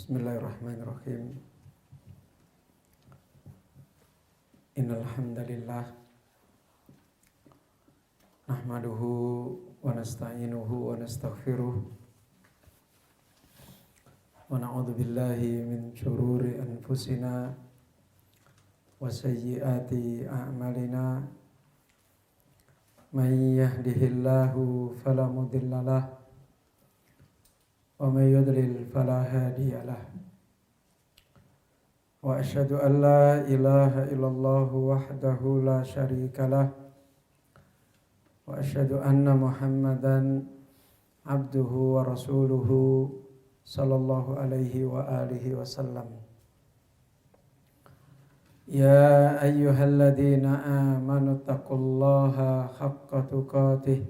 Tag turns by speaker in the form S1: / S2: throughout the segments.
S1: Bismillahirrahmanirrahim. Innal hamdalillah nahmaduhu wa nasta'inuhu wa nastaghfiruh wa na'udzu billahi min syururi anfusina wa sayyiati a'malina. May yahdihillahu fala mudhillalah wa may yudlil fala hadiyalah. Wa asyhadu an la ilaha illallah wahdahu la syarikalah wa asyhadu anna Muhammadan abduhu wa rasuluhu sallallahu alaihi wa alihi wasallam. Ya ayyuhalladzina amanu taqullaha haqqa tuqatih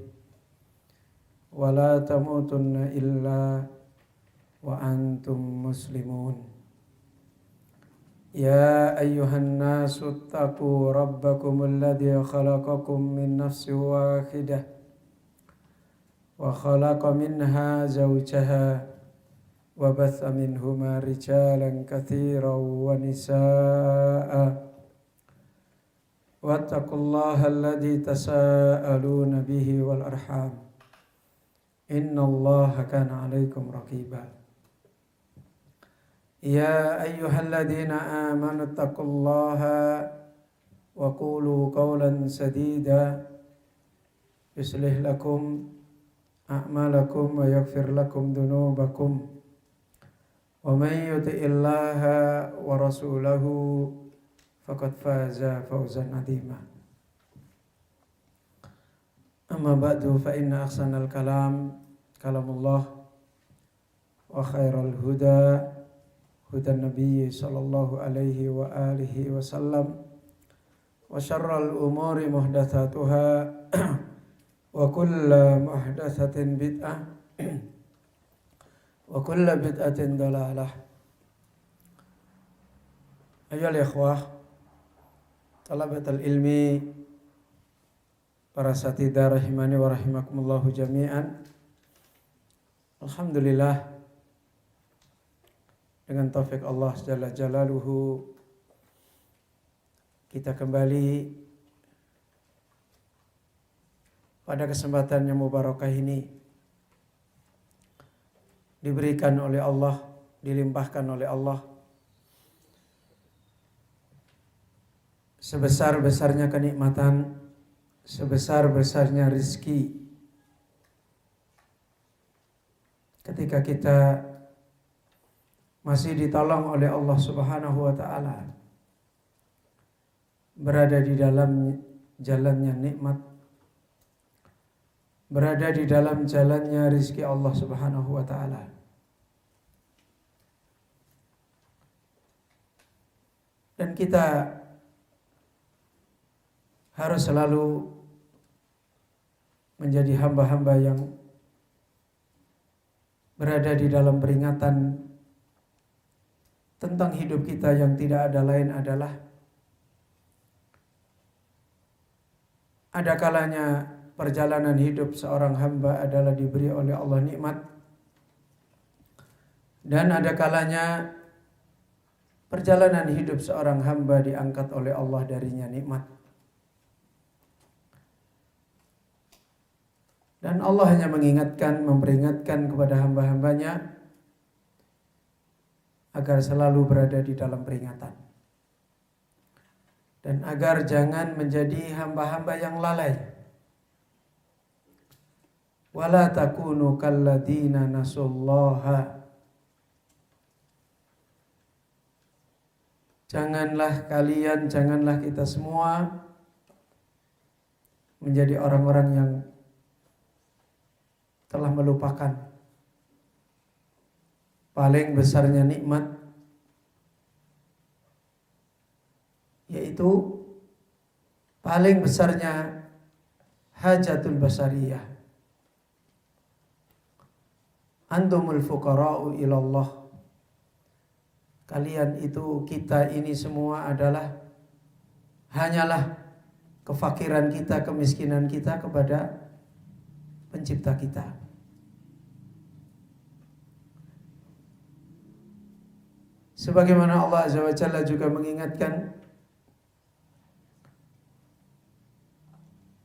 S1: wa la tamutunna illa wa antum muslimun. Ya ayyuhan nasu taqu rabbakumul ladzi khalaqakum min nafsin wahidah wa khalaqa minha zawjaha wa batha minhuma rijalan katsiran wa nisaa'a wattaqullaha alladzi tasaaluna bihi wal arham innallaha kana 'alaikum raqiba. Ya ayyuhalladzina amanu taqullaha wa qulu qawlan sadida yuslih lakum a'malakum wa yaghfir lakum dhunubakum wa may yuti'illaha wa rasulahu faqad faza fawzan 'azima. Amma ba'du fa inna ahsanal kalam kalamullah wa khairal huda hudan nabiyyi sallallahu alaihi wa alihi wasallam wa syarral umuri muhdatsatuha wa kullu muhdatsatin bid'ah wa kullu bid'atin dalalah. Ayyuhal ikhwah talabatul ilmi, para satidah rahimani wa rahimakumullahu jami'an. Alhamdulillah, dengan taufik Allah Jalla Jalaluhu, kita kembali pada kesempatan yang mubarakah ini diberikan oleh Allah, dilimpahkan oleh Allah sebesar-besarnya kenikmatan, sebesar-besarnya rizki ketika kita masih ditolong oleh Allah Subhanahu wa ta'ala, berada di dalam jalannya nikmat, berada di dalam jalannya rizki Allah Subhanahu wa ta'ala. Dan kita harus selalu menjadi hamba-hamba yang berada di dalam peringatan tentang hidup kita yang tidak ada lain adalah ada kalanya perjalanan hidup seorang hamba adalah diberi oleh Allah nikmat, dan ada kalanya perjalanan hidup seorang hamba diangkat oleh Allah darinya nikmat. Dan Allah hanya mengingatkan, memperingatkan kepada hamba-hambanya agar selalu berada di dalam peringatan, dan agar jangan menjadi hamba-hamba yang lalai. Wala takunu kalladzina nasullaha, janganlah kita semua menjadi orang-orang yang telah melupakan paling besarnya nikmat, yaitu paling besarnya hajatul basariyah. Antumul fuqara'u ilallah. Kalian itu, kita ini semua adalah hanyalah kefakiran kita, kemiskinan kita kepada pencipta kita. Sebagaimana Allah Azza wa Jalla juga mengingatkan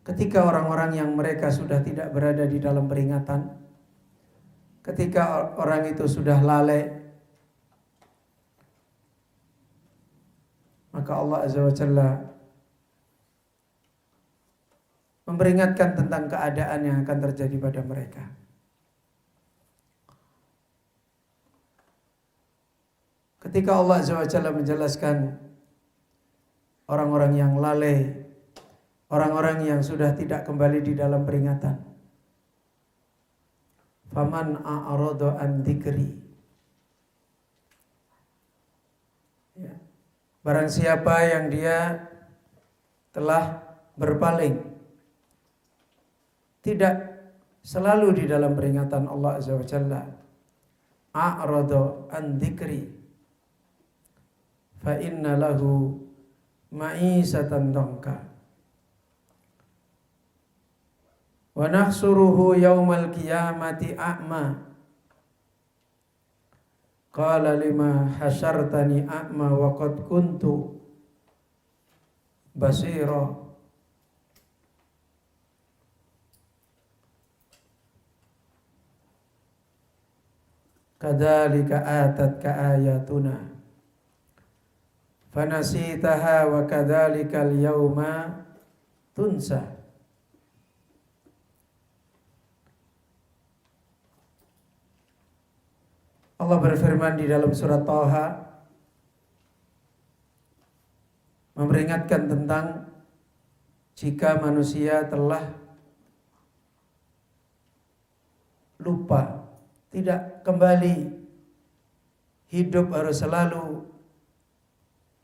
S1: ketika orang-orang yang mereka sudah tidak berada di dalam peringatan, ketika orang itu sudah lalai, maka Allah Azza wa Jalla memperingatkan tentang keadaan yang akan terjadi pada mereka. Ketika Allah Azza wa Jalla menjelaskan orang-orang yang lalai, orang-orang yang sudah tidak kembali di dalam peringatan. Faman a'rada an dzikri. Ya. Barang siapa yang dia telah berpaling, tidak selalu di dalam peringatan Allah Azza wa Jalla, a'rada an dzikri, fa inna lahu ma'isatan dhanka wa nahsuruhu yaumal qiyamati a'ma qala lima hasyartani a'ma wa qad kuntu basira. Kadzalika atatka ayatuna fanasitaha wa kadzalikal yauma tunsa. Allah berfirman di dalam surat Thaha memperingatkan tentang jika manusia telah lupa, tidak kembali hidup, harus selalu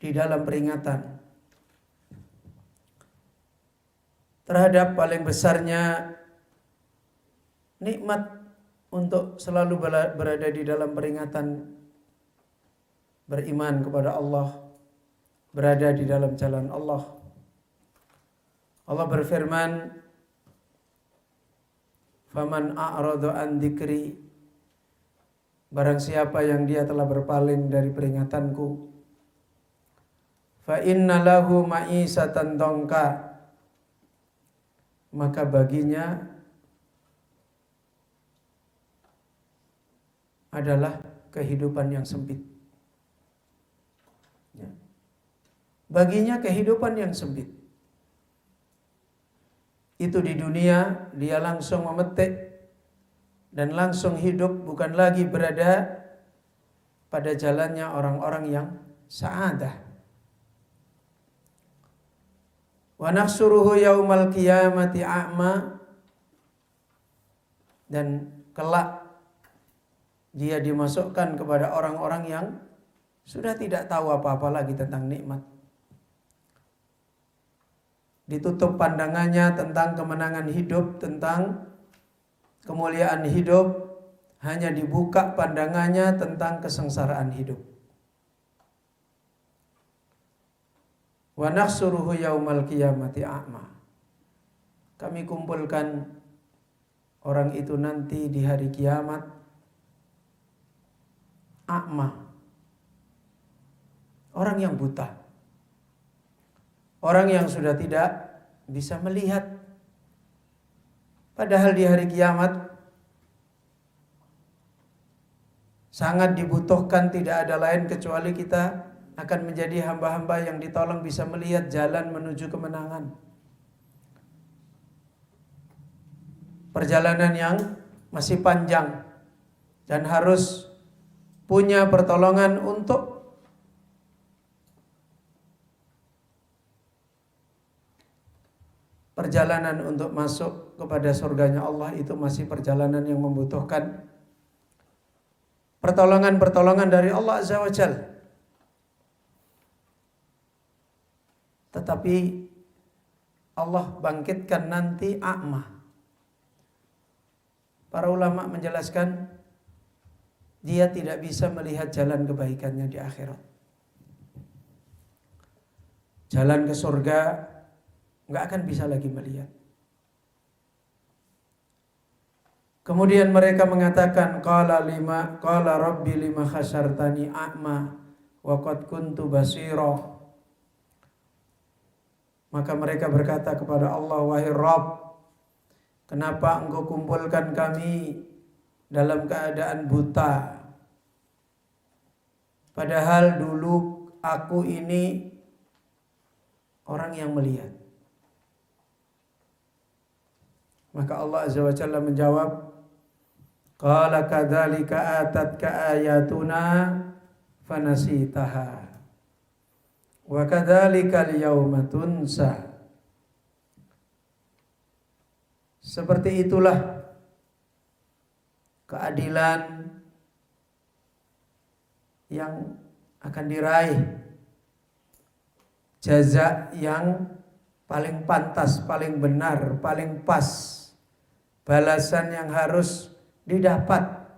S1: di dalam peringatan terhadap paling besarnya nikmat untuk selalu berada di dalam peringatan, beriman kepada Allah, berada di dalam jalan Allah. Allah berfirman, faman a'rada an dzikri, barang siapa yang dia telah berpaling dari peringatanku, fa inna lahu ma'isatan dhanka, maka baginya adalah kehidupan yang sempit. Ya. Baginya kehidupan yang sempit. Itu di dunia dia langsung memetik dan langsung hidup, bukan lagi berada pada jalannya orang-orang yang sa'adah. Wa nahsuruhu yaumal qiyamati a'ma, dan kelak dia dimasukkan kepada orang-orang yang sudah tidak tahu apa-apa lagi tentang nikmat. Ditutup pandangannya tentang kemenangan hidup, tentang kemuliaan hidup, hanya dibuka pandangannya tentang kesengsaraan hidup. Wa nahsuruhu yaumal qiyamati a'ma. Kami kumpulkan orang itu nanti di hari kiamat a'ma, orang yang buta, orang yang sudah tidak bisa melihat. Padahal di hari kiamat sangat dibutuhkan, tidak ada lain kecuali kita akan menjadi hamba-hamba yang ditolong bisa melihat jalan menuju kemenangan. Perjalanan yang masih panjang dan harus punya pertolongan untuk perjalanan untuk masuk kepada surganya Allah. Itu masih perjalanan yang membutuhkan pertolongan-pertolongan dari Allah Azza wa Jalla. Tetapi Allah bangkitkan nanti a'ma. Para ulama menjelaskan dia tidak bisa melihat jalan kebaikannya di akhirat. Jalan ke surga nggak akan bisa lagi melihat. Kemudian mereka mengatakan, qala rabbi lima khasyartani a'ma wa qad kuntu basira. Maka mereka berkata kepada Allah, wahai Rabb, kenapa engkau kumpulkan kami dalam keadaan buta? Padahal dulu aku ini orang yang melihat. Maka Allah Azza wa Jalla menjawab, qala kadzalika atatka ayatuna fanasitaha wa kadzalika al-yauma tunsa. Seperti itulah keadilan yang akan diraih, jaza yang paling pantas, paling benar, paling pas, balasan yang harus didapat.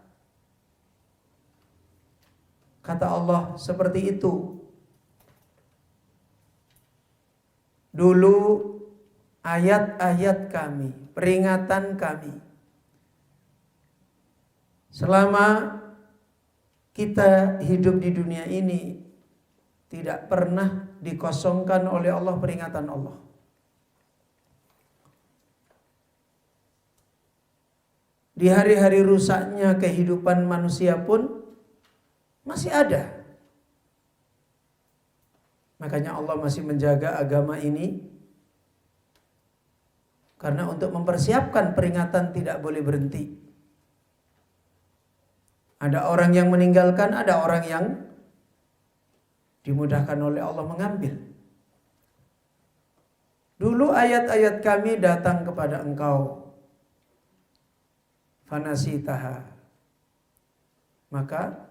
S1: Kata Allah, seperti itu. Dulu ayat-ayat kami, peringatan kami, selama kita hidup di dunia ini tidak pernah dikosongkan oleh Allah peringatan Allah. Di hari-hari rusaknya kehidupan manusia pun masih ada. Makanya Allah masih menjaga agama ini, karena untuk mempersiapkan peringatan tidak boleh berhenti. Ada orang yang meninggalkan, ada orang yang dimudahkan oleh Allah mengambil. Dulu ayat-ayat kami datang kepada engkau, fanasitaha, maka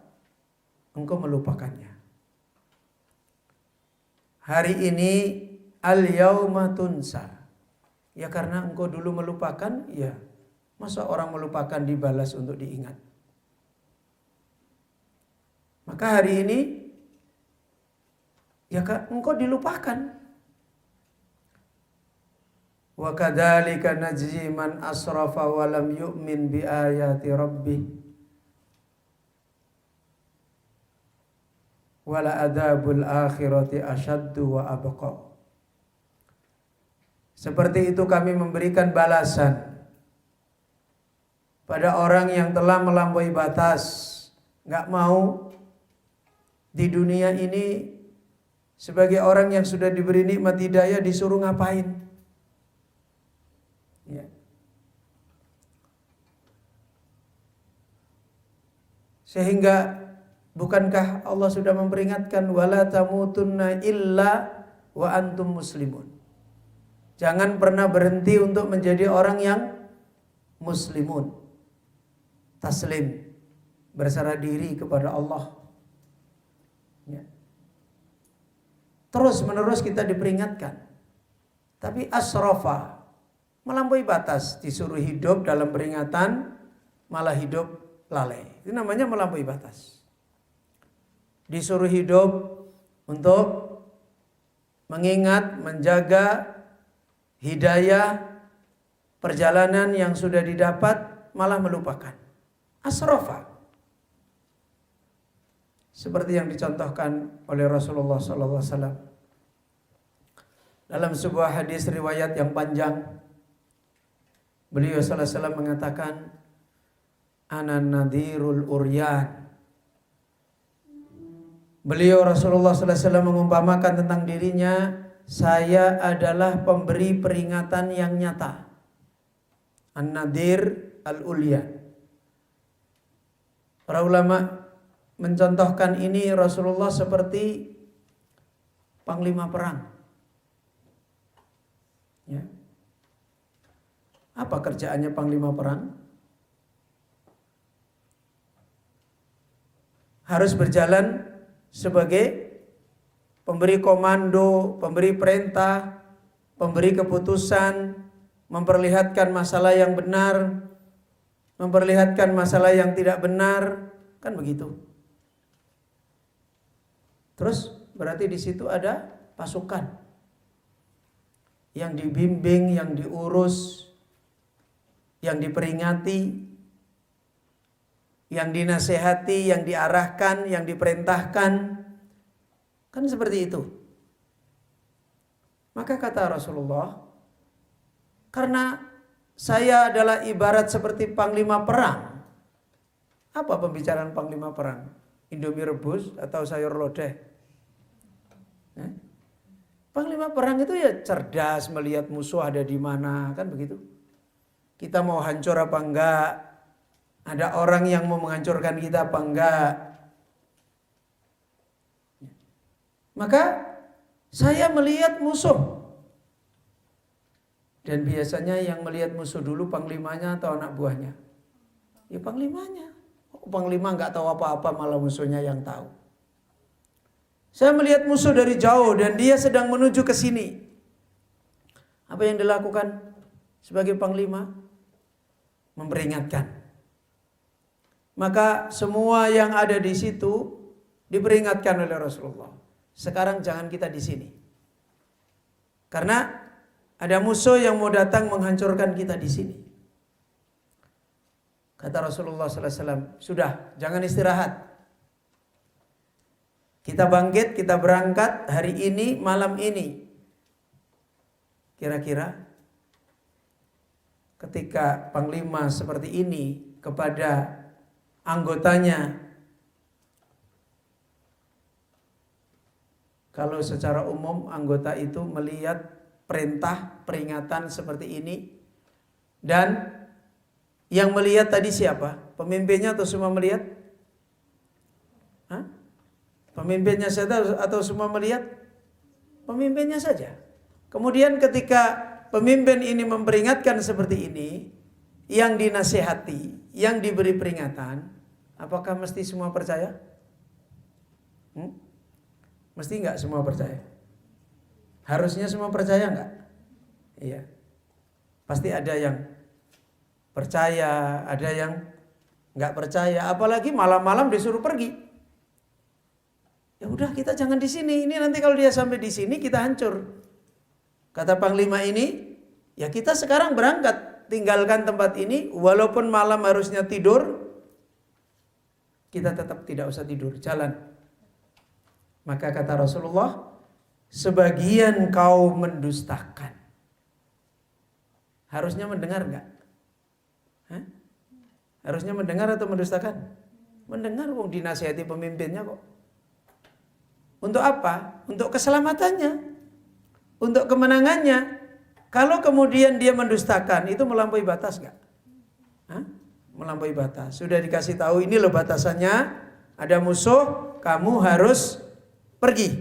S1: engkau melupakannya. Hari ini al-yauma tunsa, ya karena engkau dulu melupakan, ya masa orang melupakan dibalas untuk diingat. Maka hari ini ya engkau dilupakan. Wa kadzalika najzi man asrafa wa lam yu'min bi ayati rabbih wala adzabul akhirati asyaddu wa abqa. Seperti itu kami memberikan balasan pada orang yang telah melampaui batas, enggak mau di dunia ini sebagai orang yang sudah diberi nikmat hidayah disuruh ngapain? Ya. Sehingga bukankah Allah sudah memperingatkan wala tamutunna illa wa antum muslimun. Jangan pernah berhenti untuk menjadi orang yang muslimun. Taslim, berserah diri kepada Allah. Ya. Terus menerus kita diperingatkan. Tapi asrafa, melampaui batas, disuruh hidup dalam peringatan malah hidup lalai. Itu namanya melampaui batas. Disuruh hidup untuk mengingat, menjaga hidayah perjalanan yang sudah didapat, malah melupakan. Asrafa. Seperti yang dicontohkan oleh Rasulullah SAW dalam sebuah hadis riwayat yang panjang. Beliau SAW mengatakan, ana nadhirul uryan. Beliau Rasulullah SAW mengumpamakan tentang dirinya, saya adalah pemberi peringatan yang nyata. An-nadhir al-ulyan. Para ulama mencontohkan ini Rasulullah seperti panglima perang. Ya. Apa kerjaannya panglima perang? Harus berjalan sebagai pemberi komando, pemberi perintah, pemberi keputusan, memperlihatkan masalah yang benar, memperlihatkan masalah yang tidak benar, kan begitu. Terus berarti di situ ada pasukan yang dibimbing, yang diurus, yang diperingati, yang dinasehati, yang diarahkan, yang diperintahkan Kan seperti itu. Maka kata Rasulullah, karena saya adalah ibarat seperti panglima perang. Apa pembicaraan panglima perang? Indomie rebus atau sayur lodeh? Panglima perang itu ya cerdas, melihat musuh ada di mana, kan begitu. Kita mau hancur apa enggak? Ada orang yang mau menghancurkan kita apa enggak? Maka saya melihat musuh. Dan biasanya yang melihat musuh dulu panglimanya atau anak buahnya? Ya panglimanya. Panglima nggak tahu apa-apa, malah musuhnya yang tahu. Saya melihat musuh dari jauh dan dia sedang menuju ke sini. Apa yang dilakukan sebagai panglima? Memperingatkan. Maka semua yang ada di situ diperingatkan oleh Rasulullah. Sekarang jangan kita di sini. Karena ada musuh yang mau datang menghancurkan kita di sini. Kata Rasulullah SAW, sudah, jangan istirahat. Kita bangkit, kita berangkat hari ini, malam ini. Kira-kira ketika panglima seperti ini kepada anggotanya, kalau secara umum anggota itu melihat perintah, peringatan seperti ini, dan yang melihat tadi siapa? Pemimpinnya atau semua melihat? Pemimpinnya saja atau semua melihat? Pemimpinnya saja. Kemudian ketika pemimpin ini memperingatkan seperti ini, yang dinasihati, yang diberi peringatan, apakah mesti semua percaya? Mesti enggak semua percaya? Harusnya semua percaya enggak? Iya. Pasti ada yang percaya, ada yang enggak percaya. Apalagi malam-malam disuruh pergi. Ya udah, kita jangan di sini. Ini nanti kalau dia sampai di sini kita hancur. Kata panglima ini, ya kita sekarang berangkat, tinggalkan tempat ini, walaupun malam harusnya tidur, kita tetap tidak usah tidur, jalan. Maka kata Rasulullah, sebagian kaum mendustakan. Harusnya mendengar enggak? Harusnya mendengar atau mendustakan? Mendengar, wong dinasihati pemimpinnya kok. Untuk apa? Untuk keselamatannya, untuk kemenangannya. Kalau kemudian dia mendustakan, itu melampaui batas enggak? Melampaui batas. Sudah dikasih tahu, ini loh batasannya, ada musuh, kamu harus pergi.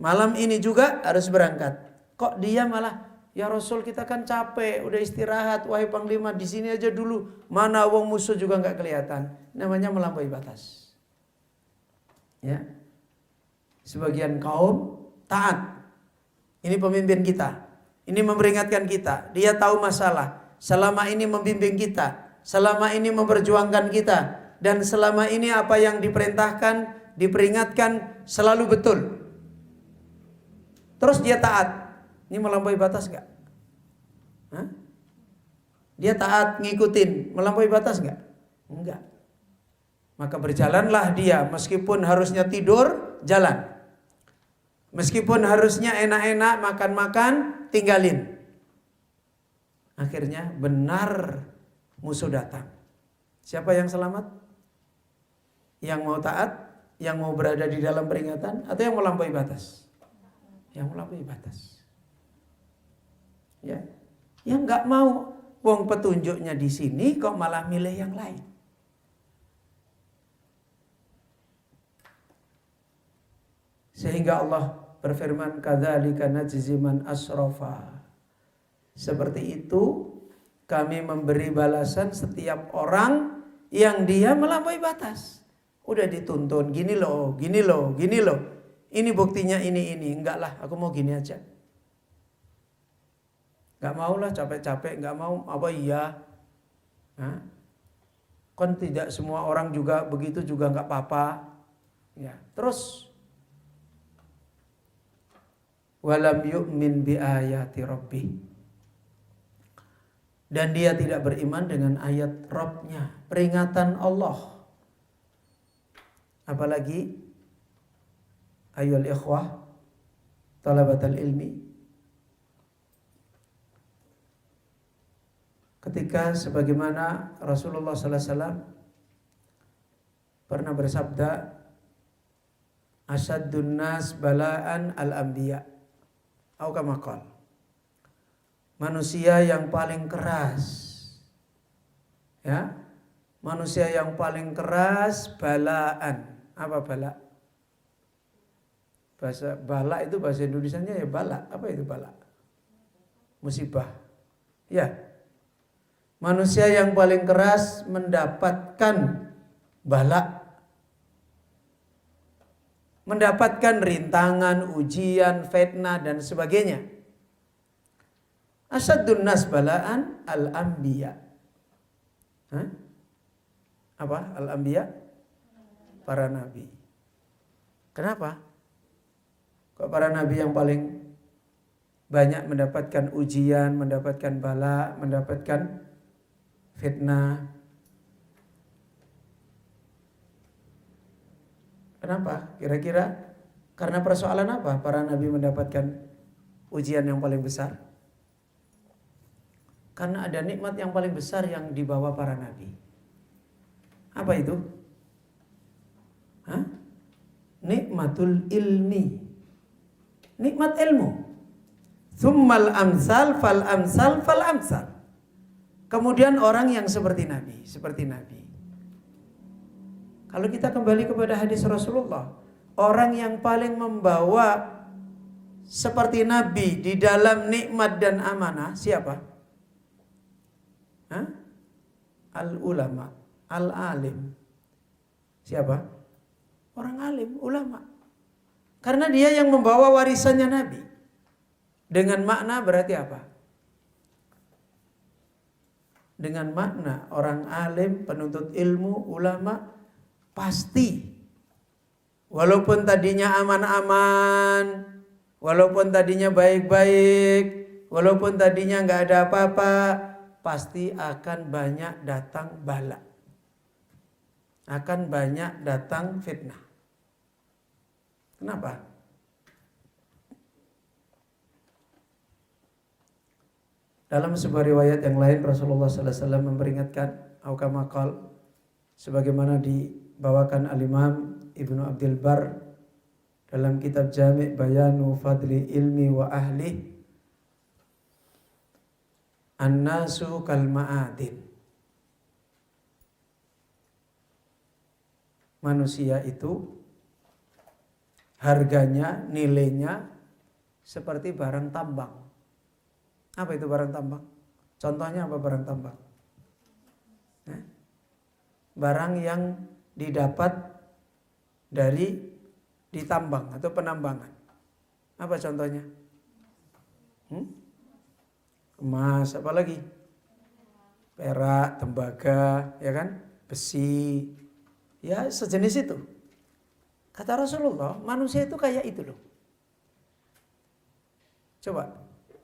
S1: Malam ini juga harus berangkat. Kok dia malah, ya Rasul kita kan capek, udah istirahat, wahai panglima di sini aja dulu. Mana wong musuh juga enggak kelihatan. Namanya melampaui batas. Ya. Sebagian kaum taat. Ini pemimpin kita. Ini memperingatkan kita. Dia tahu masalah. Selama ini membimbing kita. Selama ini memperjuangkan kita. Dan selama ini apa yang diperintahkan, diperingatkan selalu betul. Terus dia taat. Ini melampaui batas enggak? Dia taat, ngikutin. Melampaui batas enggak? Enggak. Maka berjalanlah dia. Meskipun harusnya tidur, jalan. Meskipun harusnya enak-enak, makan-makan, tinggalin. Akhirnya benar musuh datang. Siapa yang selamat? Yang mau taat, yang mau berada di dalam peringatan, atau yang melampaui batas? Yang melampaui batas. Ya, yang nggak mau, wong petunjuknya di sini kok malah milih yang lain. Sehingga Allah berfirman, kadzalika najzi man asrafa. Seperti itu kami memberi balasan setiap orang yang dia melampaui batas. Udah dituntun, gini loh, gini loh, gini loh. Ini buktinya ini. Enggak lah, aku mau gini aja. Enggak mau lah, capek-capek, enggak mau. Apa iya? Kan tidak semua orang juga begitu juga enggak apa-apa. Ya, terus walam yu'min bi ayati rabbih. Dan dia tidak beriman dengan ayat Rabbnya, peringatan Allah. Apalagi Ayyul ikhwah talabatal ilmi, ketika sebagaimana Rasulullah sallallahu alaihi wasallam pernah bersabda, asyadun nas bala'an al-anbiya, atau kama qala, manusia yang paling keras, ya, manusia yang paling keras balaan. Apa bala? Bahasa bala itu bahasa Indonesianya ya bala. Apa itu bala? Musibah. Ya. Manusia yang paling keras mendapatkan bala, mendapatkan rintangan, ujian, fitnah dan sebagainya. Asyadun nas balaan al-anbiya. Apa? Al-anbiya? Para nabi. Kenapa? Kok para nabi yang paling banyak mendapatkan ujian, mendapatkan bala, mendapatkan fitnah? Kenapa? Kira-kira karena persoalan apa para nabi mendapatkan ujian yang paling besar? Karena ada nikmat yang paling besar yang dibawa para nabi. Apa itu? Nikmatul ilmi. Nikmat ilmu. Tsummal amsal fal amsal fal amsal. Kemudian orang yang seperti nabi, seperti nabi. Kalau kita kembali kepada hadis Rasulullah, orang yang paling membawa seperti nabi di dalam nikmat dan amanah siapa? Al-ulama, al-alim. Siapa? Orang alim, ulama. Karena dia yang membawa warisannya Nabi. Dengan makna berarti apa? Dengan makna orang alim, penuntut ilmu, ulama, pasti walaupun tadinya aman-aman, walaupun tadinya baik-baik, walaupun tadinya nggak ada apa-apa, pasti akan banyak datang bala. Akan banyak datang fitnah. Kenapa? Dalam sebuah riwayat yang lain Rasulullah sallallahu alaihi wasallam memperingatkan, au kama qala, sebagaimana dibawakan al-Imam Ibnu Abdul Bar dalam kitab Jami' Bayanu Fadli Ilmi wa Ahli, an-nasu kal ma'adin. Manusia itu harganya, nilainya seperti barang tambang. Apa itu barang tambang? Contohnya apa barang tambang? Barang yang didapat dari ditambang atau penambangan. Apa contohnya? Emas, apa lagi? Perak, tembaga, ya kan? Besi, ya sejenis itu. Kata Rasulullah, manusia itu kayak itu loh. Coba,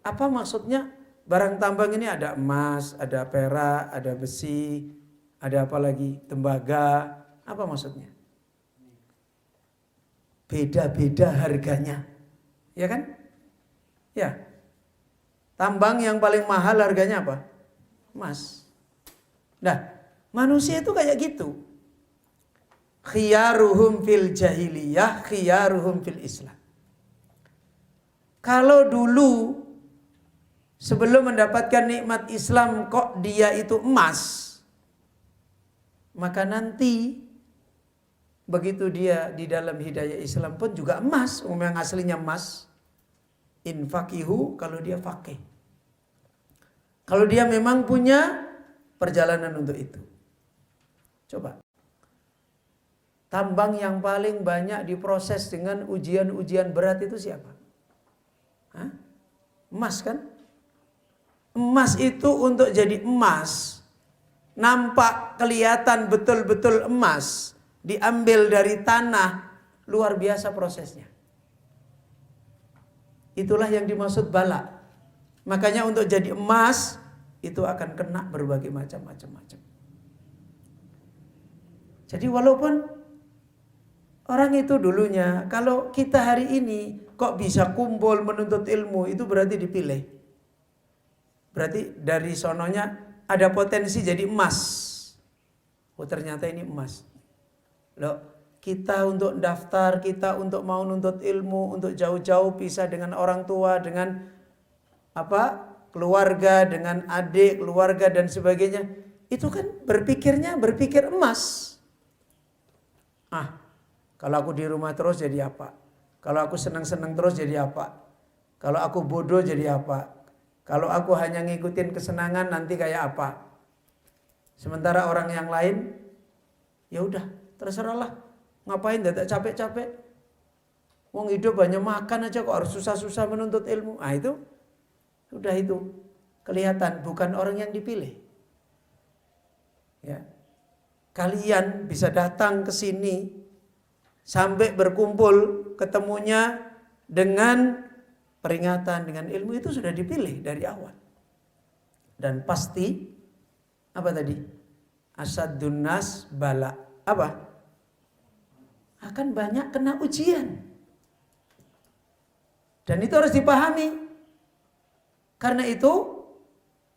S1: apa maksudnya barang tambang ini? Ada emas, ada perak, ada besi, ada apa lagi? Tembaga. Apa maksudnya? Beda-beda harganya. Ya kan? Ya. Tambang yang paling mahal harganya apa? Emas. Nah, manusia itu kayak gitu. Khiyaruhum fil jahiliyah, khiyaruhum fil Islam. Kalau dulu sebelum mendapatkan nikmat Islam kok dia itu emas, maka nanti begitu dia di dalam hidayah Islam pun juga emas, yang aslinya emas. Infaqihu, kalau dia fakih. Kalau dia memang punya perjalanan untuk itu. Coba. Tambang yang paling banyak diproses dengan ujian-ujian berat itu siapa? Emas kan? Emas itu untuk jadi emas, nampak kelihatan betul-betul emas, diambil dari tanah, luar biasa prosesnya. Itulah yang dimaksud bala. Makanya untuk jadi emas itu akan kena berbagai macam. Jadi walaupun Orang itu dulunya, kalau kita hari ini kok bisa kumpul menuntut ilmu, itu berarti dipilih. Berarti dari sononya ada potensi jadi emas. Oh ternyata ini emas. Loh, kita untuk daftar, kita untuk mau nuntut ilmu, untuk jauh-jauh pisah dengan orang tua, dengan keluarga, dengan adik, keluarga dan sebagainya. Itu kan berpikir emas. Kalau aku di rumah terus jadi apa? Kalau aku senang-senang terus jadi apa? Kalau aku bodoh jadi apa? Kalau aku hanya ngikutin kesenangan nanti kayak apa? Sementara orang yang lain, ya udah terserahlah. Ngapain tidak capek-capek? Wong hidup hanya makan aja kok harus susah-susah menuntut ilmu. Itu sudah itu kelihatan bukan orang yang dipilih. Ya. Kalian bisa datang ke sini sampai berkumpul ketemunya dengan peringatan, dengan ilmu itu sudah dipilih dari awal. Dan pasti apa tadi? Asaddun nas bala. Apa? Akan banyak kena ujian. Dan itu harus dipahami. Karena itu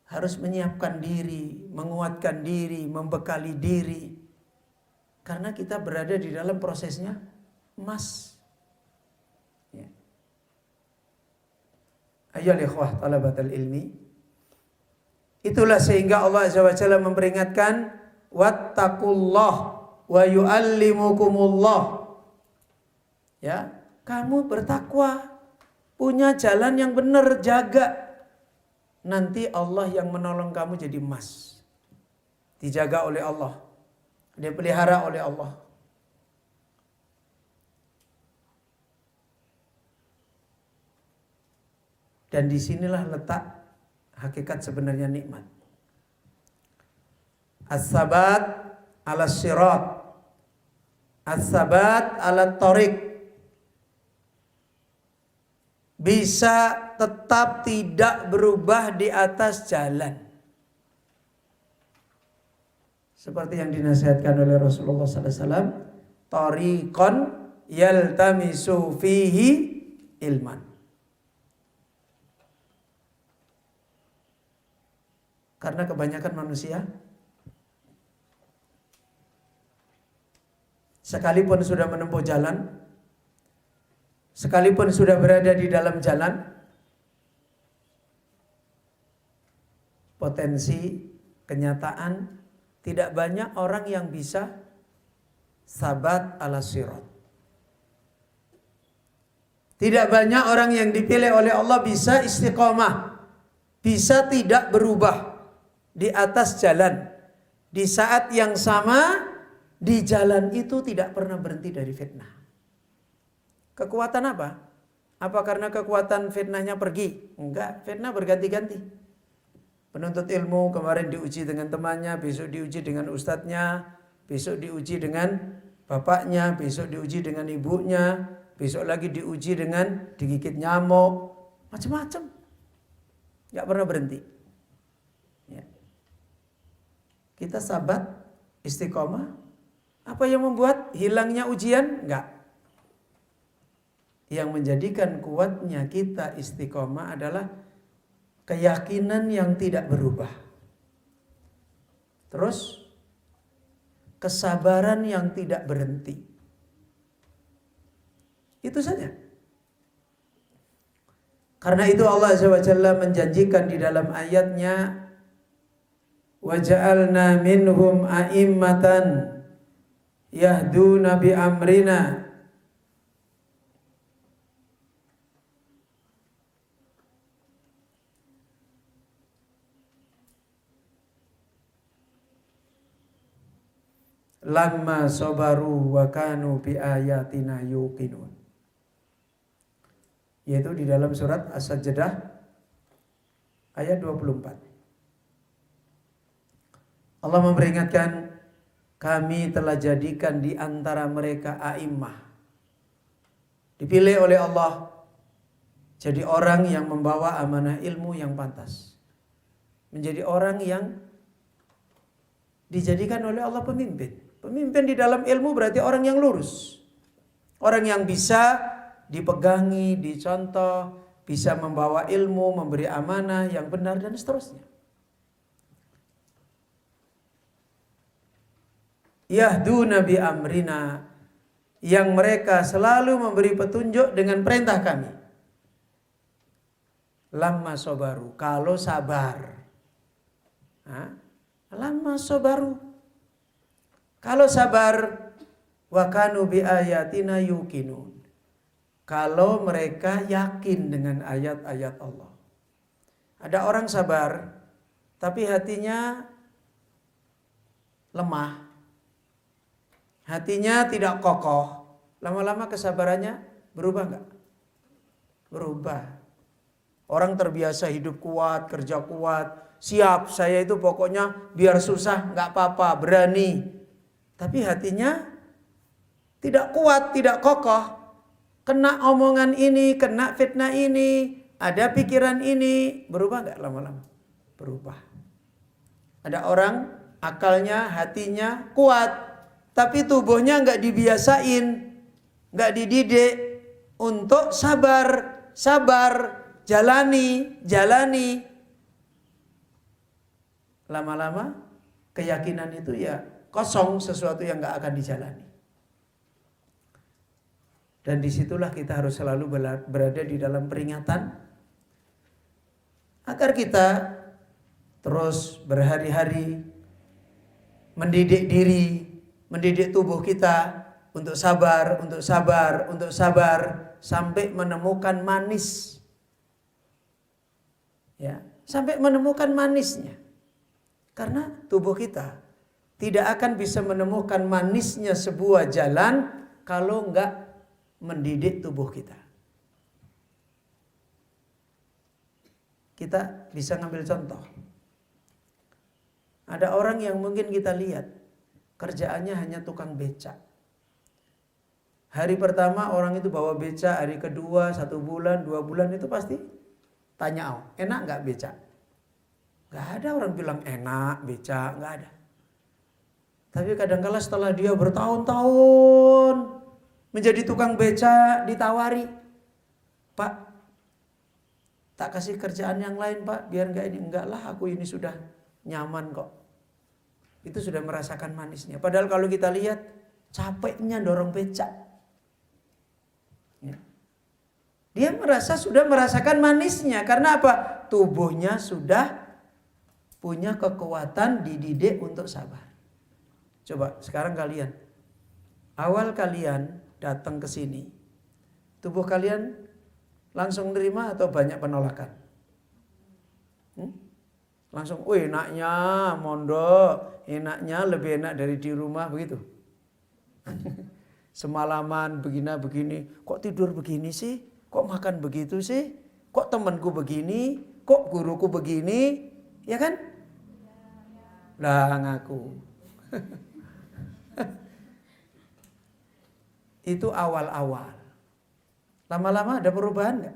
S1: harus menyiapkan diri, menguatkan diri, membekali diri. Karena kita berada di dalam prosesnya emas. Ya. Ayyuhal ikhwah talabatul ilmi. Itulah sehingga Allah Azza wa Jalla memperingatkan wattaqullah wa yu'allimukumullah. Ya, kamu bertakwa, punya jalan yang benar, jaga. Nanti Allah yang menolong kamu jadi emas. Dijaga oleh Allah. Dipelihara oleh Allah. Dan disinilah letak hakikat sebenarnya nikmat. As-sabat ala sirat. As-sabat ala tariq. Bisa tetap tidak berubah di atas jalan. Seperti yang dinasihatkan oleh Rasulullah SAW. Tariqan yaltamisu fihi ilman. Karena kebanyakan manusia sekalipun sudah menempuh jalan, sekalipun sudah berada di dalam jalan, potensi kenyataan tidak banyak orang yang bisa sabat ala sirat. Tidak banyak orang yang dipilih oleh Allah bisa istiqomah, bisa tidak berubah di atas jalan. Di saat yang sama, di jalan itu tidak pernah berhenti dari fitnah. Kekuatan apa? Apa karena kekuatan fitnahnya pergi? Enggak, fitnah berganti-ganti. Penuntut ilmu kemarin diuji dengan temannya, besok diuji dengan ustadznya, besok diuji dengan bapaknya, besok diuji dengan ibunya, besok lagi diuji dengan digigit nyamuk, macam-macam. Enggak pernah berhenti. Ya. Kita sabat, istiqomah. Apa yang membuat hilangnya ujian? Enggak. Yang menjadikan kuatnya kita istiqomah adalah keyakinan yang tidak berubah. Terus kesabaran yang tidak berhenti. Itu saja. Karena itu Allah Azza wa Jalla menjanjikan di dalam ayatnya wa ja'alna minhum a'immatan yahduna bi amrina. Lamma sabaru wa kanu bi ayatina yuqinun. Yaitu di dalam surat As-Sajdah ayat 24. Allah memperingatkan, kami telah jadikan di antara mereka a'immah. Dipilih oleh Allah jadi orang yang membawa amanah ilmu yang pantas. Menjadi orang yang dijadikan oleh Allah pemimpin. Pemimpin di dalam ilmu berarti orang yang lurus. Orang yang bisa dipegangi, dicontoh, bisa membawa ilmu, memberi amanah yang benar dan seterusnya. Yahduna bi amrina, yang mereka selalu memberi petunjuk dengan perintah kami. Lamma sobaru, kalau sabar. Lamma sobaru, kalau sabar. Wa kanu bi ayatina yuqinun, kalau mereka yakin dengan ayat-ayat Allah. Ada orang sabar tapi hatinya lemah, hatinya tidak kokoh. Lama-lama kesabarannya berubah enggak? Berubah. Orang terbiasa hidup kuat, kerja kuat, siap, saya itu pokoknya biar susah enggak apa-apa, berani. Tapi hatinya tidak kuat, tidak kokoh. Kena omongan ini, kena fitnah ini, ada pikiran ini, berubah enggak lama-lama? Berubah. Ada orang akalnya, hatinya kuat, tapi tubuhnya enggak dibiasain, enggak dididik untuk sabar, jalani. Lama-lama keyakinan itu ya kosong, sesuatu yang enggak akan dijalani. Dan disitulah kita harus selalu berada di dalam peringatan agar kita terus berhari-hari mendidik diri, mendidik tubuh kita untuk sabar sampai menemukan manis. Ya, sampai menemukan manisnya. Karena tubuh kita tidak akan bisa menemukan manisnya sebuah jalan kalau enggak mendidik tubuh kita. Kita bisa ngambil contoh. Ada orang yang mungkin kita lihat kerjaannya hanya tukang becak. Hari pertama orang itu bawa becak, hari kedua 1 bulan, 2 bulan itu pasti tanya, enak nggak becak? Nggak ada orang bilang enak becak, nggak ada. Tapi kadang-kala setelah dia bertahun-tahun menjadi tukang becak, ditawari, Pak, tak kasih kerjaan yang lain Pak, biar enggak ini. Enggak lah, aku ini sudah nyaman kok. Itu sudah merasakan manisnya. Padahal kalau kita lihat, capeknya dorong becak. Ya. Dia sudah merasakan manisnya. Karena apa? Tubuhnya sudah punya kekuatan, dididik untuk sabar. Coba sekarang kalian, awal kalian datang ke sini, tubuh kalian langsung nerima atau banyak penolakan? Langsung, enaknya mondok, enaknya lebih enak dari di rumah, begitu. Semalaman begini, kok tidur begini sih? Kok makan begitu sih? Kok temanku begini? Kok guruku begini? Ya kan? Lah ngaku. Itu awal-awal. Lama-lama ada perubahan enggak?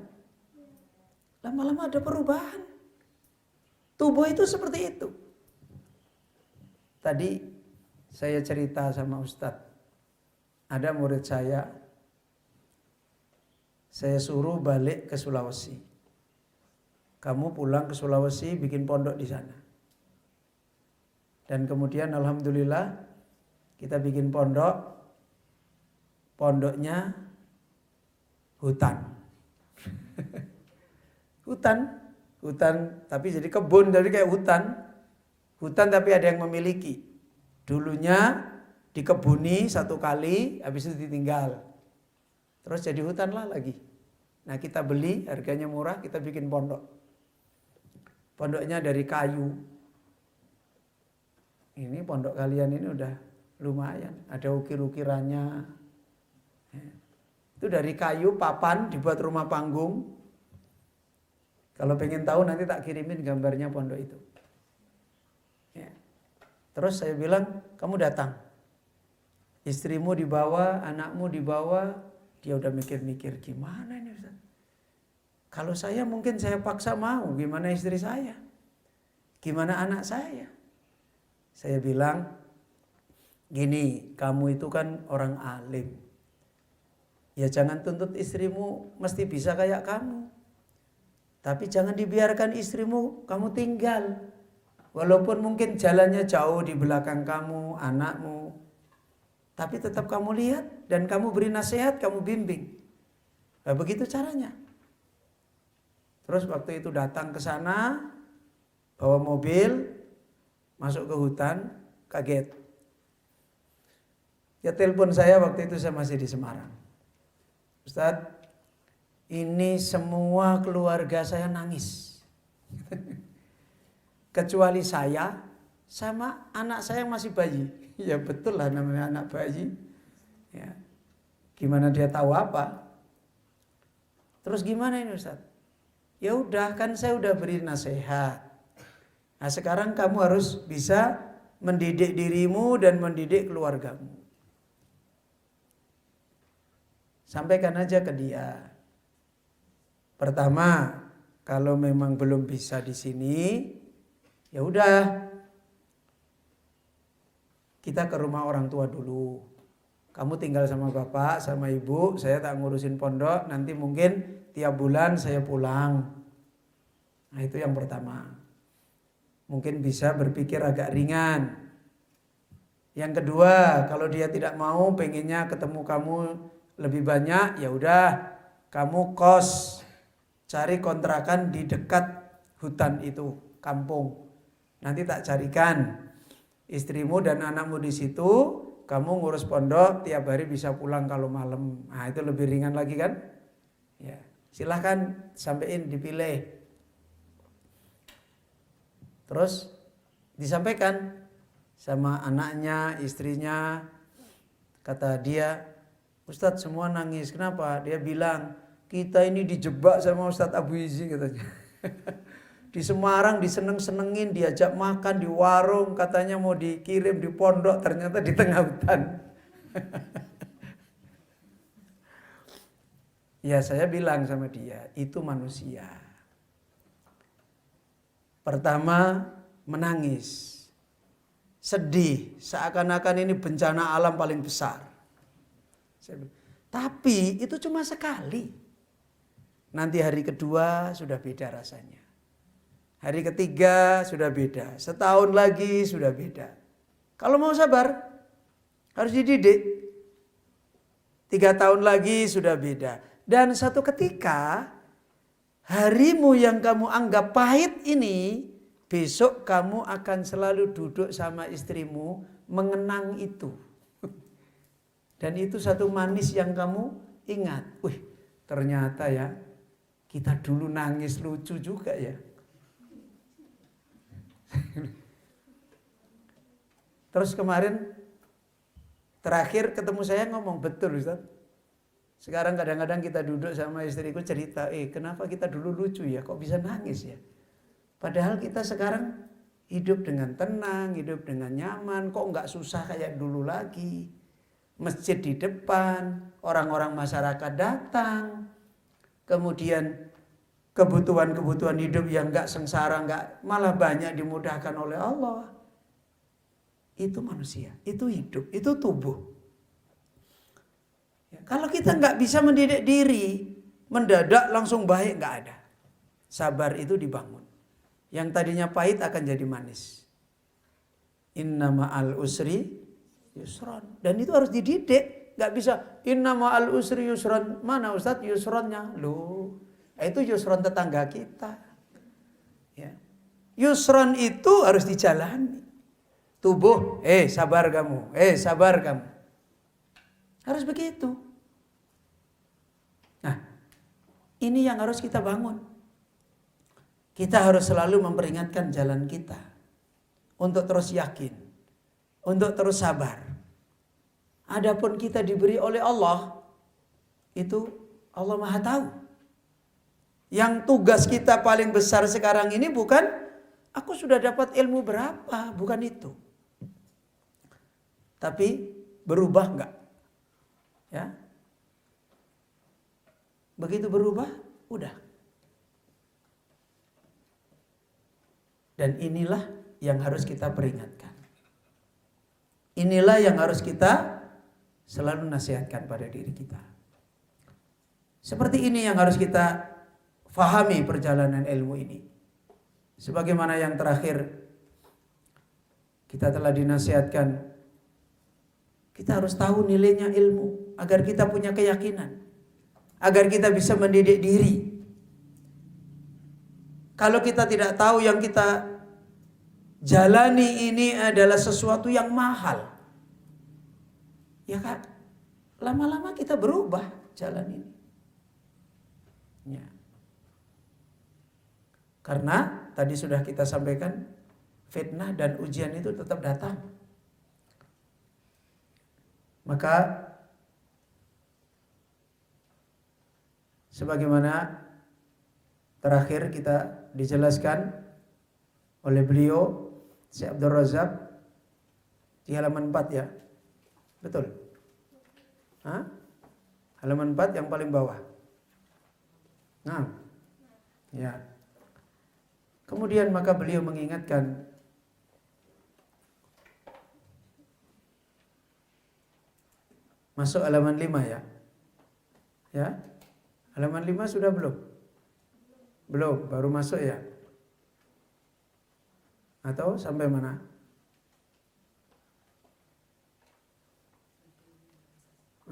S1: Lama-lama ada perubahan. Tubuh itu seperti itu. Tadi saya cerita sama Ustadz. Ada murid saya suruh balik ke Sulawesi. Kamu pulang ke Sulawesi, bikin pondok di sana. Dan kemudian alhamdulillah kita bikin pondok. Pondoknya hutan. Hutan tapi jadi kebun, jadi kayak hutan. Hutan tapi ada yang memiliki. Dulunya dikebuni 1 kali, habis itu ditinggal. Terus jadi hutan lah lagi. Nah kita beli, harganya murah, kita bikin pondok. Pondoknya dari kayu. Ini pondok kalian ini udah lumayan. Ada ukir-ukirannya. Itu dari kayu, papan, dibuat rumah panggung. Kalau pengen tahu nanti tak kirimin gambarnya pondok itu. Ya. Terus saya bilang, kamu datang. Istrimu dibawa, anakmu dibawa. Dia udah mikir-mikir, gimana ini Ustaz? Kalau saya mungkin saya paksa mau, gimana istri saya? Gimana anak saya? Saya bilang, gini, kamu itu kan orang alim. Ya jangan tuntut istrimu mesti bisa kayak kamu. Tapi jangan dibiarkan istrimu kamu tinggal. Walaupun mungkin jalannya jauh di belakang kamu, anakmu. Tapi tetap kamu lihat dan kamu beri nasihat, kamu bimbing. Nah, begitu caranya. Terus waktu itu datang ke sana, bawa mobil, masuk ke hutan, kaget. Ya telepon saya waktu itu saya masih di Semarang. Ustadz, ini semua keluarga saya nangis. Kecuali saya sama anak saya yang masih bayi. Ya betul lah namanya anak bayi. Ya. Gimana dia tahu apa? Terus gimana ini Ustadz? Ya udah kan saya udah beri nasihat. Nah sekarang kamu harus bisa mendidik dirimu dan mendidik keluargamu. Sampaikan aja ke dia. Pertama, kalau memang belum bisa di sini, ya udah kita ke rumah orang tua dulu. Kamu tinggal sama bapak, sama ibu, saya tak ngurusin pondok, nanti mungkin tiap bulan saya pulang. Nah itu yang pertama. Mungkin bisa berpikir agak ringan. Yang kedua, kalau dia tidak mau, pengennya ketemu kamu lebih banyak, ya udah kamu kos, cari kontrakan di dekat hutan itu, kampung. Nanti tak carikan istrimu dan anakmu di situ. Kamu ngurus pondok, tiap hari bisa pulang kalau malam. Nah itu lebih ringan lagi kan? Ya, silahkan sampein dipilih. Terus disampaikan sama anaknya, istrinya. Kata dia, Ustadz semua nangis. Kenapa? Dia bilang, kita ini dijebak sama Ustadz Abu Izzi katanya. Di Semarang diseneng-senengin, diajak makan di warung, katanya mau dikirim di pondok, ternyata di tengah hutan. Ya saya bilang sama dia, itu manusia. Pertama menangis, sedih, seakan-akan ini bencana alam paling besar. Tapi itu cuma sekali. Nanti hari kedua sudah beda rasanya. Hari ketiga sudah beda, setahun lagi sudah beda. Kalau mau sabar, harus dididik. 3 tahun lagi sudah beda. Dan satu ketika, harimu yang kamu anggap pahit ini, besok kamu akan selalu duduk sama istrimu, mengenang itu. Dan itu satu manis yang kamu ingat. Wih, ternyata ya, kita dulu nangis lucu juga ya. Terus kemarin terakhir ketemu saya ngomong, betul Ustaz. Sekarang kadang-kadang kita duduk sama istriku cerita, kenapa kita dulu lucu ya, kok bisa nangis ya. Padahal kita sekarang hidup dengan tenang, hidup dengan nyaman, kok nggak susah kayak dulu lagi. Masjid di depan, orang-orang masyarakat datang, kemudian kebutuhan-kebutuhan hidup yang enggak sengsara, enggak, malah banyak dimudahkan oleh Allah. Itu manusia, itu hidup, itu tubuh. Ya, kalau kita enggak bisa mendidik diri, mendadak langsung baik, enggak ada. Sabar itu dibangun. Yang tadinya pahit akan jadi manis. Inna ma'al usri yusron. Dan itu harus dididik. Enggak bisa, inna ma'al usri yusron. Mana Ustadz yusronnya? Loh. Itu yusron tetangga kita. Ya. Yusron itu harus dijalani. Tubuh, sabar kamu, sabar kamu. Harus begitu. Nah, ini yang harus kita bangun. Kita harus selalu memperingatkan jalan kita. Untuk terus yakin. Untuk terus sabar. Adapun kita diberi oleh Allah, itu Allah Maha Tahu. Yang tugas kita paling besar sekarang ini bukan aku sudah dapat ilmu berapa, bukan itu. Tapi berubah enggak? Ya. Begitu berubah, udah. Dan inilah yang harus kita peringatkan. Inilah yang harus kita selalu nasihatkan pada diri kita. Seperti ini yang harus kita fahami perjalanan ilmu ini. Sebagaimana yang terakhir kita telah dinasihatkan, kita harus tahu nilainya ilmu agar kita punya keyakinan, agar kita bisa mendidik diri. Kalau kita tidak tahu yang kita jalani ini adalah sesuatu yang mahal, ya kan, lama-lama kita berubah jalan ini. Ya. Karena tadi sudah kita sampaikan, fitnah dan ujian itu tetap datang. Maka sebagaimana terakhir kita dijelaskan oleh beliau Syekh Abdul Razak di halaman 4 ya. Betul? Hah? Halaman 4 yang paling bawah. Nah, ya. Kemudian maka beliau mengingatkan masuk halaman 5 ya. Ya. Halaman 5 sudah belum? Belum, baru masuk ya. Atau sampai mana?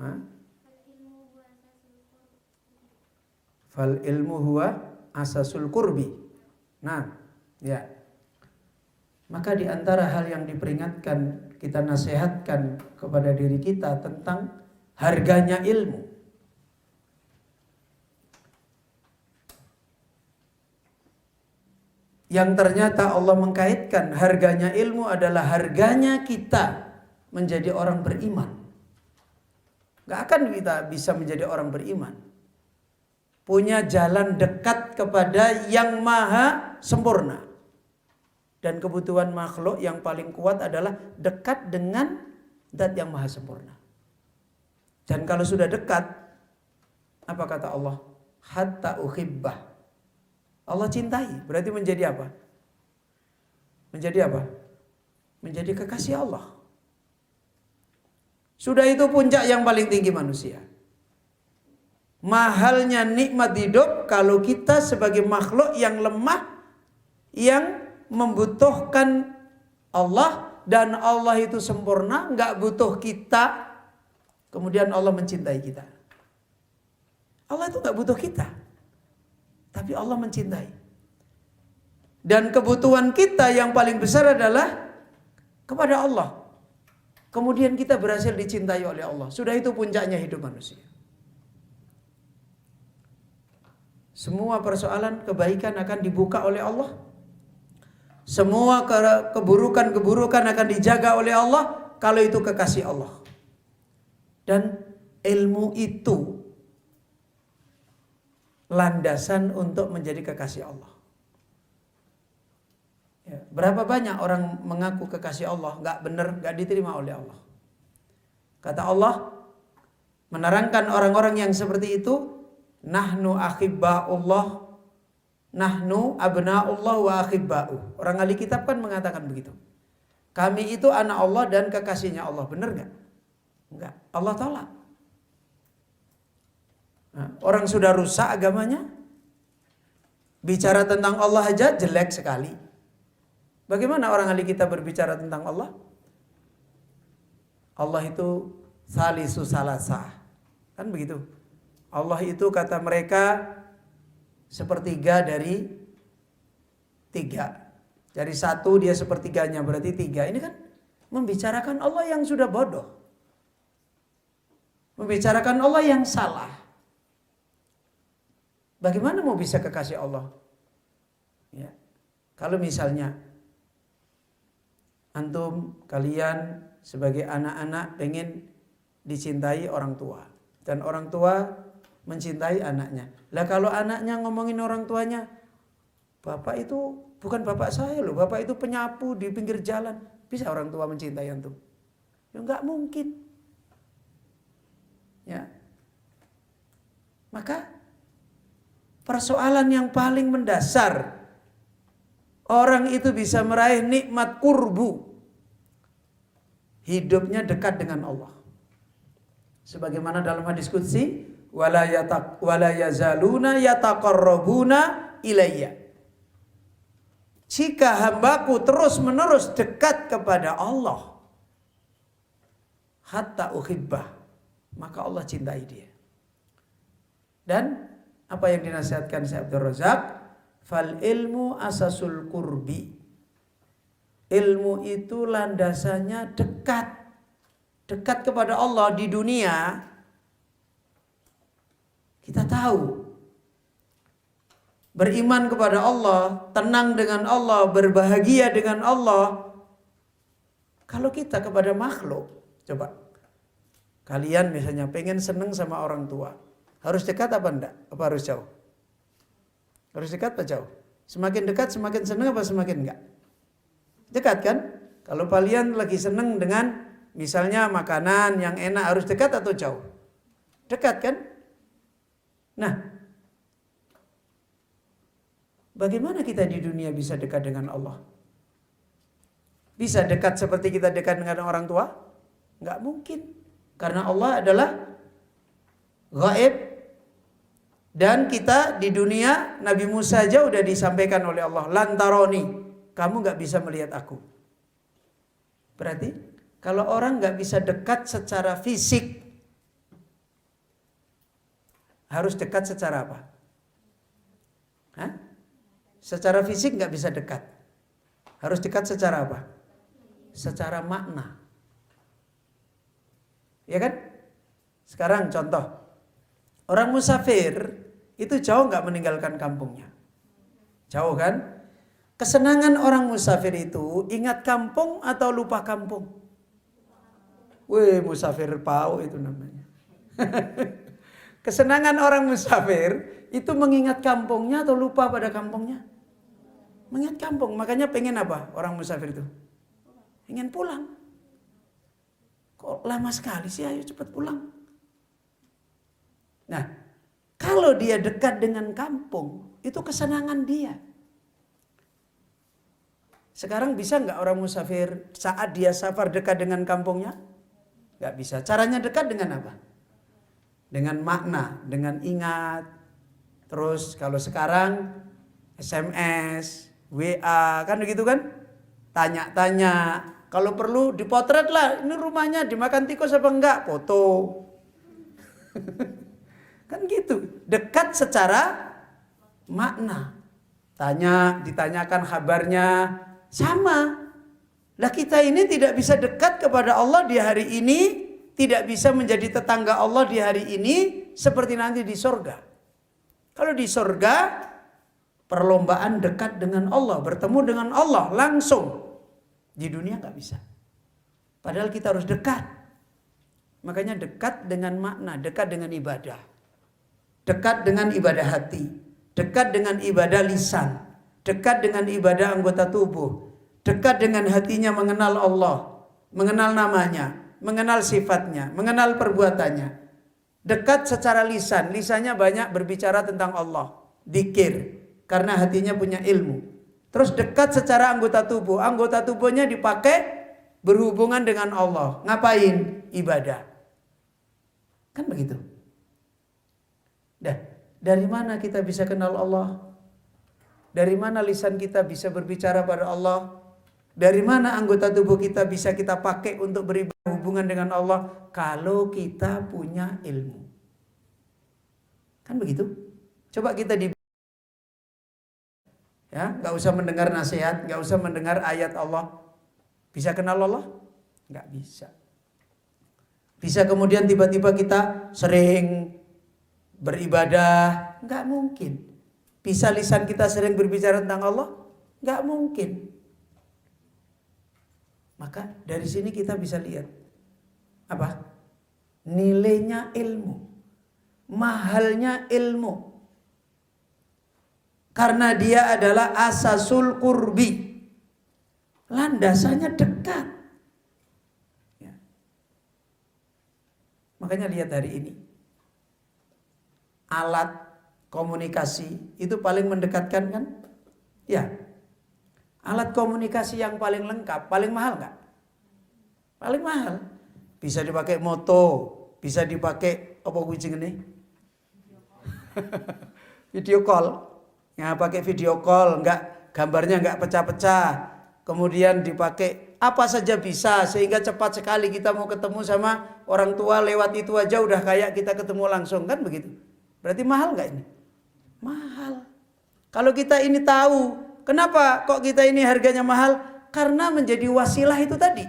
S1: Hah? Fal ilmu huwa asasul qurbi. Nah, ya. Maka di antara hal yang diperingatkan, kita nasihatkan kepada diri kita tentang harganya ilmu. Yang ternyata Allah mengkaitkan harganya ilmu adalah harganya kita menjadi orang beriman. Gak akan kita bisa menjadi orang beriman, punya jalan dekat kepada yang maha sempurna. Dan kebutuhan makhluk yang paling kuat adalah dekat dengan zat yang maha sempurna. Dan kalau sudah dekat, apa kata Allah? Hatta uhibbah. Allah cintai, berarti menjadi apa? Menjadi apa? Menjadi kekasih Allah. Sudah itu puncak yang paling tinggi manusia. Mahalnya nikmat hidup kalau kita sebagai makhluk yang lemah, yang membutuhkan Allah, dan Allah itu sempurna, nggak butuh kita. Kemudian Allah mencintai kita. Allah itu nggak butuh kita, tapi Allah mencintai. Dan kebutuhan kita yang paling besar adalah kepada Allah. Kemudian kita berhasil dicintai oleh Allah. Sudah itu puncaknya hidup manusia. Semua persoalan kebaikan akan dibuka oleh Allah. Semua keburukan-keburukan akan dijaga oleh Allah kalau itu kekasih Allah. Dan ilmu itu landasan untuk menjadi kekasih Allah. Ya, berapa banyak orang mengaku kekasih Allah, nggak benar, nggak diterima oleh Allah. Kata Allah menerangkan orang-orang yang seperti itu, nahnu ahibba'ullah, nahnu abna'ullah wa ahibba'u. Orang ahli kitab kan mengatakan begitu. Kami itu anak Allah dan kekasihnya Allah. Benar nggak? Enggak. Allah tolak. Nah, orang sudah rusak agamanya, bicara tentang Allah aja jelek sekali. Bagaimana orang ahli kitab berbicara tentang Allah? Allah itu salisu salasah. Kan begitu. Allah itu kata mereka sepertiga dari tiga. Dari satu dia sepertiganya, berarti tiga. Ini kan membicarakan Allah yang sudah bodoh. Membicarakan Allah yang salah. Bagaimana mau bisa kekasih Allah? Ya. Kalau misalnya antum, kalian sebagai anak-anak pengen dicintai orang tua, dan orang tua mencintai anaknya. Lah kalau anaknya ngomongin orang tuanya, bapak itu bukan bapak saya loh, bapak itu penyapu di pinggir jalan. Bisa orang tua mencintai antum? Ya enggak mungkin. Ya. Maka persoalan yang paling mendasar, orang itu bisa meraih nikmat kurbu, hidupnya dekat dengan Allah. Sebagaimana dalam hadis qudsi, wala yazaluna yataqarrabuna ilayya. Jika hambaku terus-menerus dekat kepada Allah, hatta uhibbah, maka Allah cintai dia. Dan apa yang dinasihatkan Syekh Abdul Razak, fal ilmu asasul qurbi. Ilmu itu landasannya dekat. Dekat kepada Allah di dunia. Kita tahu beriman kepada Allah, tenang dengan Allah, berbahagia dengan Allah. Kalau kita kepada makhluk, coba kalian misalnya pengen seneng sama orang tua, harus dekat apa enggak? Apa harus jauh? Harus dekat apa jauh? Semakin dekat semakin seneng apa semakin enggak? Dekat kan? Kalau kalian lagi seneng dengan misalnya makanan yang enak, harus dekat atau jauh? Dekat kan? Nah, bagaimana kita di dunia bisa dekat dengan Allah? Bisa dekat seperti kita dekat dengan orang tua? Enggak mungkin. Karena Allah adalah gaib. Dan kita di dunia, Nabi Musa aja udah disampaikan oleh Allah, lantaroni, kamu enggak bisa melihat aku. Berarti kalau orang enggak bisa dekat secara fisik, harus dekat secara apa? Hah? Secara fisik nggak bisa dekat. Harus dekat secara apa? Secara makna. Ya kan? Sekarang contoh. Orang musafir itu jauh nggak meninggalkan kampungnya. Jauh kan? Kesenangan orang musafir itu ingat kampung atau lupa kampung? Weh, musafir pau itu namanya. Kesenangan orang musafir itu mengingat kampungnya atau lupa pada kampungnya? Mengingat kampung. Makanya pengen apa orang musafir itu? Ingin pulang. Kok lama sekali sih, ayo cepat pulang. Nah, kalau dia dekat dengan kampung, itu kesenangan dia. Sekarang bisa nggak orang musafir saat dia safar dekat dengan kampungnya? Nggak bisa. Caranya dekat dengan apa? Dengan makna, dengan ingat. Terus kalau sekarang SMS, WA, kan begitu kan? Tanya-tanya. Kalau perlu dipotret lah, ini rumahnya dimakan tikus apa enggak? Foto. Kan gitu. Dekat secara makna. Tanya, ditanyakan kabarnya. Sama. Lah kita ini tidak bisa dekat kepada Allah di hari ini, tidak bisa menjadi tetangga Allah di hari ini seperti nanti di surga. Kalau di surga, perlombaan dekat dengan Allah, bertemu dengan Allah langsung. Di dunia nggak bisa. Padahal kita harus dekat. Makanya dekat dengan makna, dekat dengan ibadah. Dekat dengan ibadah hati. Dekat dengan ibadah lisan. Dekat dengan ibadah anggota tubuh. Dekat dengan hatinya mengenal Allah. Mengenal namanya. Mengenal sifatnya, mengenal perbuatannya. Dekat secara lisan, lisannya banyak berbicara tentang Allah, dzikir, karena hatinya punya ilmu. Terus dekat secara anggota tubuhnya dipakai berhubungan dengan Allah. Ngapain? Ibadah. Kan begitu. Dah, dari mana kita bisa kenal Allah? Dari mana lisan kita bisa berbicara pada Allah? Dari mana anggota tubuh kita bisa kita pakai untuk beribadah hubungan dengan Allah? Kalau kita punya ilmu. Kan begitu? Coba kita ya, nggak usah mendengar nasihat, nggak usah mendengar ayat Allah. Bisa kenal Allah? Nggak bisa. Bisa kemudian tiba-tiba kita sering beribadah? Nggak mungkin. Bisa lisan kita sering berbicara tentang Allah? Nggak mungkin. Maka dari sini kita bisa lihat apa? Nilainya ilmu, mahalnya ilmu. Karena dia adalah asasul qurbi, landasannya dekat. Ya. Makanya lihat hari ini, alat komunikasi itu paling mendekatkan kan? Ya. Alat komunikasi yang paling lengkap, paling mahal nggak? Paling mahal. Bisa dipakai moto, bisa dipakai apa kucing ini? Video call. Ya, pakai video call, gambarnya nggak pecah-pecah. Kemudian dipakai apa saja bisa sehingga cepat sekali kita mau ketemu sama orang tua lewat itu aja udah kayak kita ketemu langsung, kan begitu. Berarti mahal nggak ini? Mahal. Kalau kita ini tahu, kenapa kok kita ini harganya mahal? Karena menjadi wasilah itu tadi.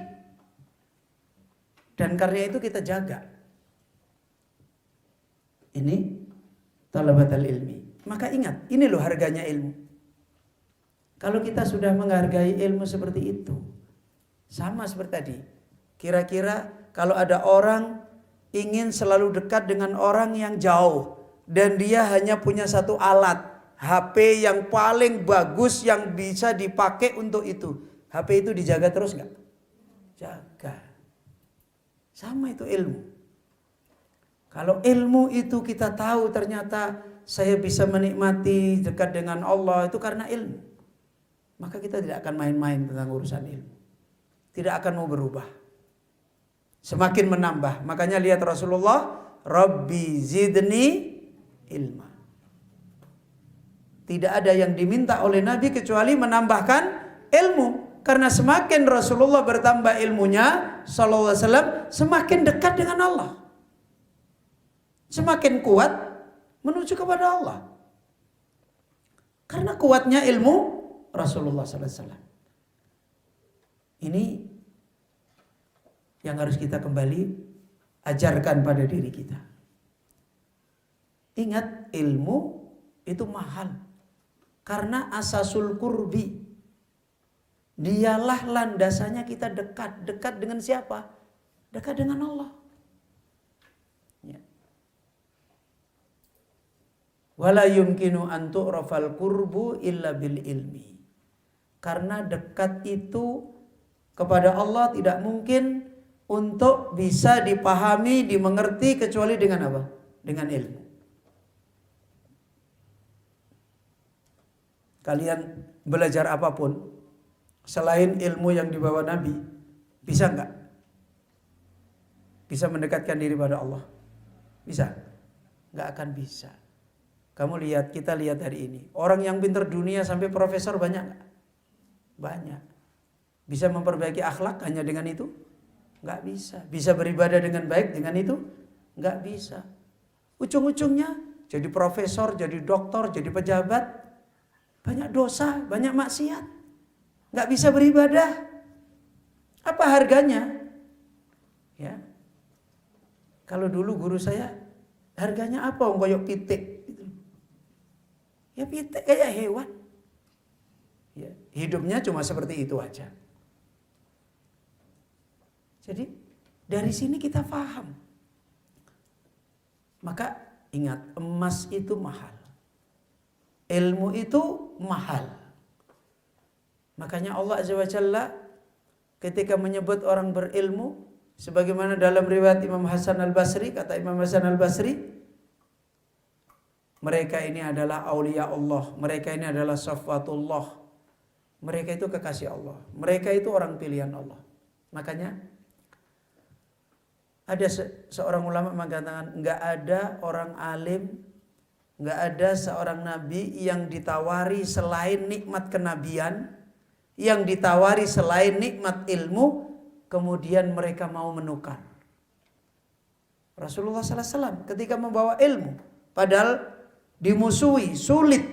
S1: Dan karena itu kita jaga. Ini talabatul ilmi. Maka ingat, ini loh harganya ilmu. Kalau kita sudah menghargai ilmu seperti itu, sama seperti tadi. Kira-kira kalau ada orang ingin selalu dekat dengan orang yang jauh dan dia hanya punya satu alat, HP yang paling bagus yang bisa dipakai untuk itu. HP itu dijaga terus nggak? Jaga. Sama itu ilmu. Kalau ilmu itu kita tahu ternyata saya bisa menikmati dekat dengan Allah itu karena ilmu. Maka kita tidak akan main-main tentang urusan ilmu. Tidak akan mau berubah. Semakin menambah. Makanya lihat Rasulullah, Rabbi zidni ilma. Tidak ada yang diminta oleh Nabi kecuali menambahkan ilmu. Karena semakin Rasulullah bertambah ilmunya, sallallahu alaihi wasallam, semakin dekat dengan Allah. Semakin kuat menuju kepada Allah. Karena kuatnya ilmu Rasulullah sallallahu alaihi wasallam. Ini yang harus kita kembali ajarkan pada diri kita. Ingat, ilmu itu mahal. Karena asasul kurbi. Dialah landasannya kita dekat. Dekat dengan siapa? Dekat dengan Allah. Ya. Wala yumkinu an tu'rafal qurbu illa bil ilmi. Karena dekat itu kepada Allah tidak mungkin untuk bisa dipahami, dimengerti kecuali dengan apa? Dengan ilmu. Kalian belajar apapun selain ilmu yang dibawa Nabi, bisa enggak? Bisa mendekatkan diri pada Allah? Bisa? Enggak akan bisa. Kamu lihat, kita lihat hari ini. Orang yang pintar dunia sampai profesor banyak enggak? Banyak. Bisa memperbaiki akhlak hanya dengan itu? Enggak bisa. Bisa beribadah dengan baik dengan itu? Enggak bisa. Ujung-ujungnya jadi profesor, jadi doktor, jadi pejabat. Banyak dosa, banyak maksiat. Enggak bisa beribadah. Apa harganya? Ya. Kalau dulu guru saya, harganya apa? Kayak pitik. Ya pitik kayak hewan. Ya, hidupnya cuma seperti itu aja. Jadi dari sini kita paham. Maka ingat, emas itu mahal. Ilmu itu mahal. Makanya Allah Azza wa Jalla ketika menyebut orang berilmu, sebagaimana dalam riwayat Imam Hasan al-Basri, kata Imam Hasan al-Basri, mereka ini adalah aulia Allah, mereka ini adalah safwatullah, mereka itu kekasih Allah, mereka itu orang pilihan Allah. Makanya ada seorang ulama mengatakan, enggak ada orang alim, enggak ada seorang nabi yang ditawari selain nikmat kenabian, yang ditawari selain nikmat ilmu, kemudian mereka mau menukar. Rasulullah sallallahu alaihi wasallam ketika membawa ilmu, padahal dimusuhi, sulit,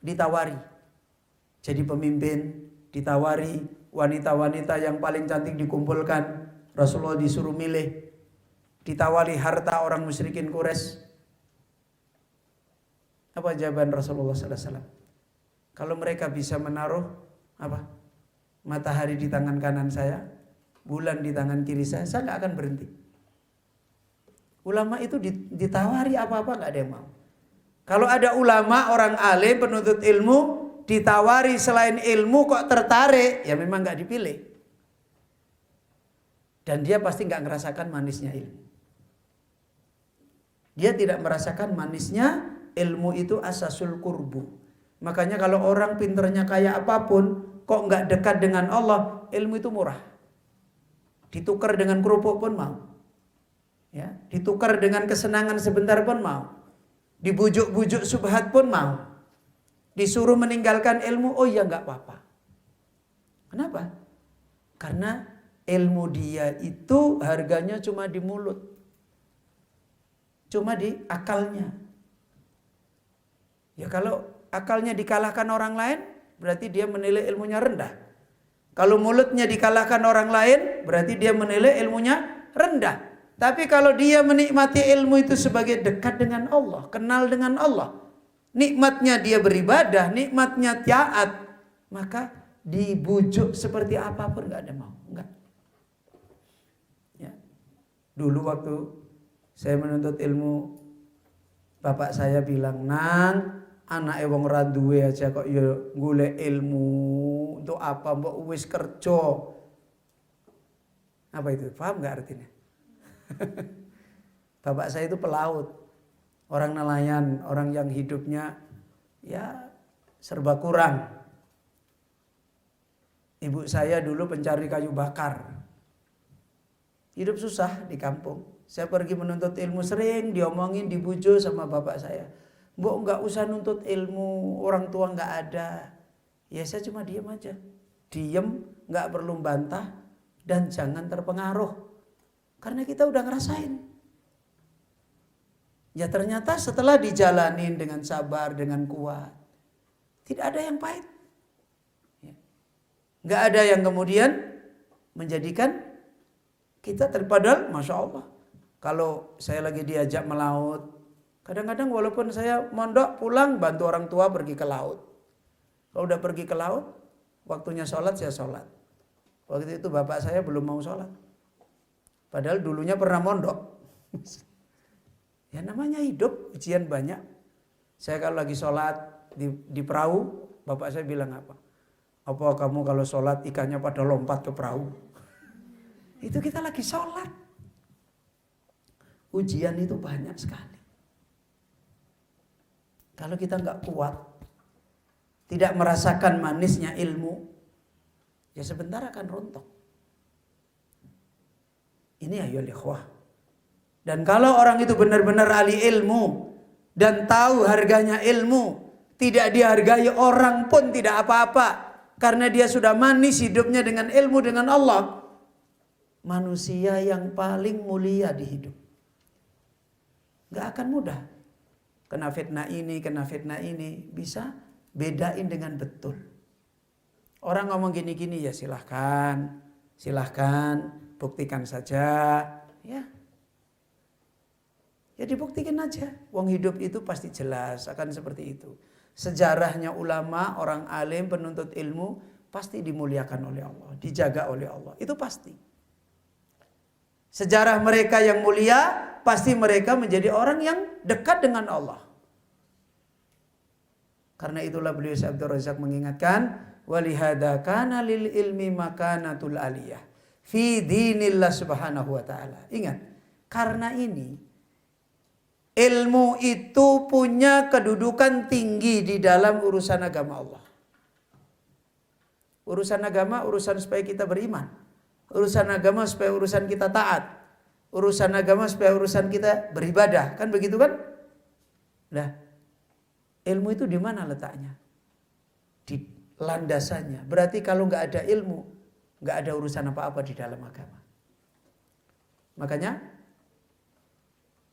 S1: ditawari. Jadi pemimpin, ditawari, wanita-wanita yang paling cantik dikumpulkan, Rasulullah disuruh milih. Ditawari harta orang musyrikin Quraisy. Apa jawaban Rasulullah sallallahu alaihi wasallam? Kalau mereka bisa menaruh apa? Matahari di tangan kanan saya, bulan di tangan kiri saya nggak akan berhenti. Ulama itu ditawari apa-apa nggak ada yang mau. Kalau ada ulama, orang alim, penuntut ilmu, ditawari selain ilmu kok tertarik, ya memang nggak dipilih. Dan dia pasti nggak merasakan manisnya ilmu. Dia tidak merasakan manisnya ilmu itu asasul kurbu. Makanya kalau orang pinternya kayak apapun, kok nggak dekat dengan Allah, ilmu itu murah. Ditukar dengan kerupuk pun mau. Ya, ditukar dengan kesenangan sebentar pun mau. Dibujuk-bujuk subhat pun mau. Disuruh meninggalkan ilmu, oh ya nggak apa-apa. Kenapa? Karena ilmu dia itu harganya cuma di mulut. Cuma di akalnya. Ya kalau akalnya dikalahkan orang lain, berarti dia menilai ilmunya rendah. Kalau mulutnya dikalahkan orang lain, berarti dia menilai ilmunya rendah. Tapi kalau dia menikmati ilmu itu sebagai dekat dengan Allah, kenal dengan Allah, nikmatnya dia beribadah, nikmatnya taat, maka dibujuk seperti apapun nggak ada mau, nggak. Ya. Dulu waktu saya menuntut ilmu, bapak saya bilang, "Nang, anak wong ra duwe aja kok ya golek ilmu, untuk apa mbok wis kerja." Apa itu? Paham nggak artinya? Bapak saya itu pelaut, orang nelayan, orang yang hidupnya ya serba kurang. Ibu saya dulu pencari kayu bakar, hidup susah di kampung. Saya pergi menuntut ilmu, sering diomongin, dibujuk sama bapak saya. "Mbok nggak usah nuntut ilmu, orang tua nggak ada." Ya saya cuma diam aja, diam, nggak perlu bantah, dan jangan terpengaruh. Karena kita udah ngerasain. Ya ternyata setelah dijalanin dengan sabar, dengan kuat, tidak ada yang pahit. Nggak ada yang kemudian menjadikan kita terpadal, Masya Allah. Kalau saya lagi diajak melaut, kadang-kadang walaupun saya mondok pulang, bantu orang tua pergi ke laut. Kalau udah pergi ke laut, waktunya sholat, saya sholat. Waktu itu bapak saya belum mau sholat. Padahal dulunya pernah mondok. Ya namanya hidup, ujian banyak. Saya kalau lagi sholat di perahu, bapak saya bilang apa? "Apa kamu kalau sholat ikannya pada lompat ke perahu?" Itu kita lagi sholat. Ujian itu banyak sekali. Kalau kita nggak kuat, tidak merasakan manisnya ilmu, ya sebentar akan runtuh. Ini ayo ikhwah. Dan kalau orang itu benar-benar ahli ilmu dan tahu harganya ilmu, tidak dihargai orang pun tidak apa-apa, karena dia sudah manis hidupnya dengan ilmu dengan Allah. Manusia yang paling mulia di hidup. Gak akan mudah. Kena fitnah ini, bisa bedain dengan betul. Orang ngomong gini-gini, ya silahkan, buktikan saja, ya. Ya dibuktikan aja. Wong hidup itu pasti jelas akan seperti itu. Sejarahnya ulama, orang alim, penuntut ilmu pasti dimuliakan oleh Allah, dijaga oleh Allah. Itu pasti. Sejarah mereka yang mulia, pasti mereka menjadi orang yang dekat dengan Allah. Karena itulah beliau Syekh Abdul Razak mengingatkan, walihada kana lil ilmi makanatul aliyah fi dinillah subhanahu wa ta'ala. Ingat, karena ini ilmu itu punya kedudukan tinggi di dalam urusan agama Allah. Urusan agama, urusan supaya kita beriman. Urusan agama supaya urusan kita taat. Urusan agama supaya urusan kita beribadah. Kan begitu kan? Nah, ilmu itu di mana letaknya? Di landasannya. Berarti kalau nggak ada ilmu, nggak ada urusan apa-apa di dalam agama. Makanya,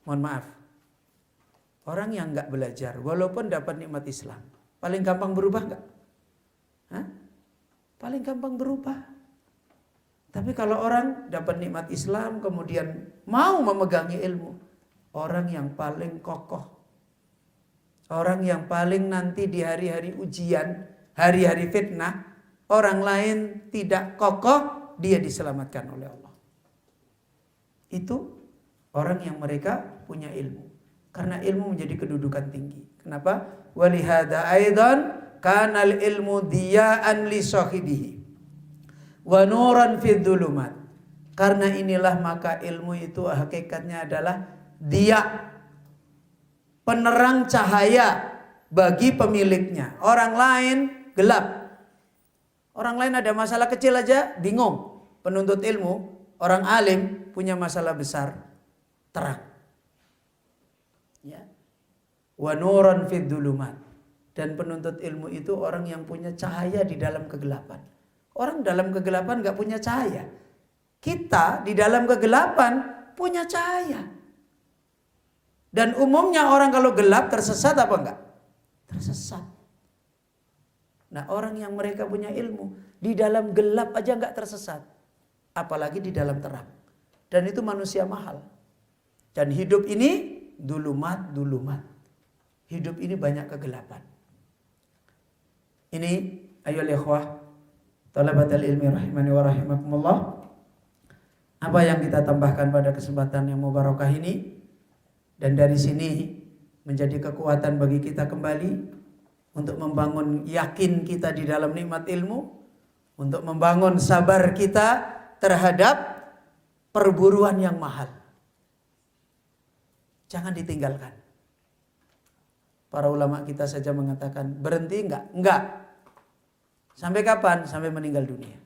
S1: mohon maaf, orang yang nggak belajar, walaupun dapat nikmat Islam, paling gampang berubah nggak? Hah? Paling gampang berubah. Tapi kalau orang dapat nikmat Islam, kemudian mau memegangi ilmu, orang yang paling kokoh, orang yang paling nanti di hari-hari ujian, hari-hari fitnah, orang lain tidak kokoh, dia diselamatkan oleh Allah. Itu orang yang mereka punya ilmu. Karena ilmu menjadi kedudukan tinggi. Kenapa? Walihada aidan kanal ilmu diya'an li sahibihi wa nuran fid dhulumat. Karena inilah maka ilmu itu hakikatnya adalah dia, penerang cahaya bagi pemiliknya. Orang lain gelap. Orang lain ada masalah kecil aja bingung. Penuntut ilmu, orang alim punya masalah besar, terang. Ya. wa nuran fid dhulumat. Dan penuntut ilmu itu orang yang punya cahaya di dalam kegelapan. Orang dalam kegelapan gak punya cahaya. Kita di dalam kegelapan punya cahaya. Dan umumnya orang kalau gelap tersesat apa enggak? Tersesat. Nah, orang yang mereka punya ilmu di dalam gelap aja enggak tersesat, apalagi di dalam terang. Dan itu manusia mahal. Dan hidup ini dulumat. Hidup ini banyak kegelapan. Ini ayolah ikhwah talabatul ilmi rahimani wa rahimakumullah. Apa yang kita tambahkan pada kesempatan yang mubarakah ini, dan dari sini menjadi kekuatan bagi kita kembali untuk membangun yakin kita di dalam nikmat ilmu, untuk membangun sabar kita terhadap perburuan yang mahal. Jangan ditinggalkan. Para ulama kita saja mengatakan, berhenti enggak? Enggak. Sampai kapan? Sampai meninggal dunia.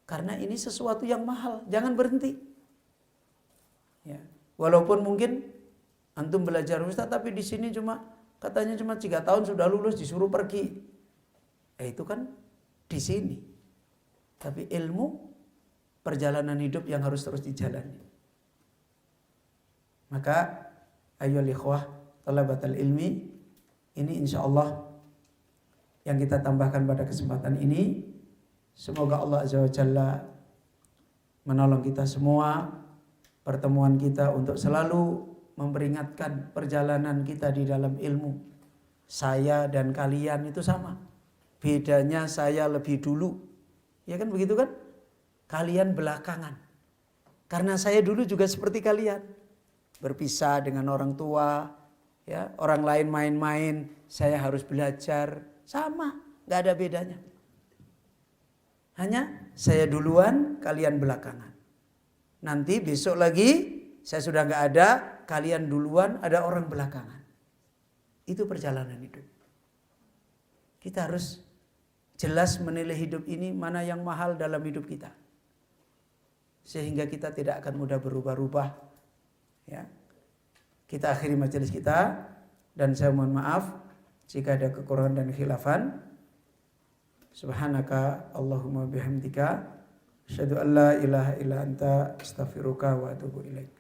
S1: Karena ini sesuatu yang mahal, jangan berhenti. Ya. Walaupun mungkin antum belajar Ustaz, tapi di sini katanya cuma 3 tahun sudah lulus, disuruh pergi. Itu kan di sini. Tapi ilmu perjalanan hidup yang harus terus dijalani. Maka ayyuhal ikhwah talabatul ilmi, ini insyaallah yang kita tambahkan pada kesempatan ini. Semoga Allah Azza wa Jalla menolong kita semua, pertemuan kita untuk selalu memperingatkan perjalanan kita di dalam ilmu. Saya dan kalian itu sama. Bedanya saya lebih dulu. Ya kan begitu kan? Kalian belakangan. Karena saya dulu juga seperti kalian. Berpisah dengan orang tua. Ya, orang lain main-main, saya harus belajar. Sama, gak ada bedanya. Hanya saya duluan, kalian belakangan. Nanti besok lagi saya sudah gak ada, kalian duluan, ada orang belakangan. Itu perjalanan hidup. Kita harus jelas menilai hidup ini mana yang mahal dalam hidup kita. Sehingga kita tidak akan mudah berubah-ubah. Ya. Kita akhiri majelis kita, dan saya mohon maaf jika ada kekurangan dan khilafan. Subhanaka Allahumma bihamdika asyhadu an la ilaha illa anta astaghfiruka wa atubu ilaik.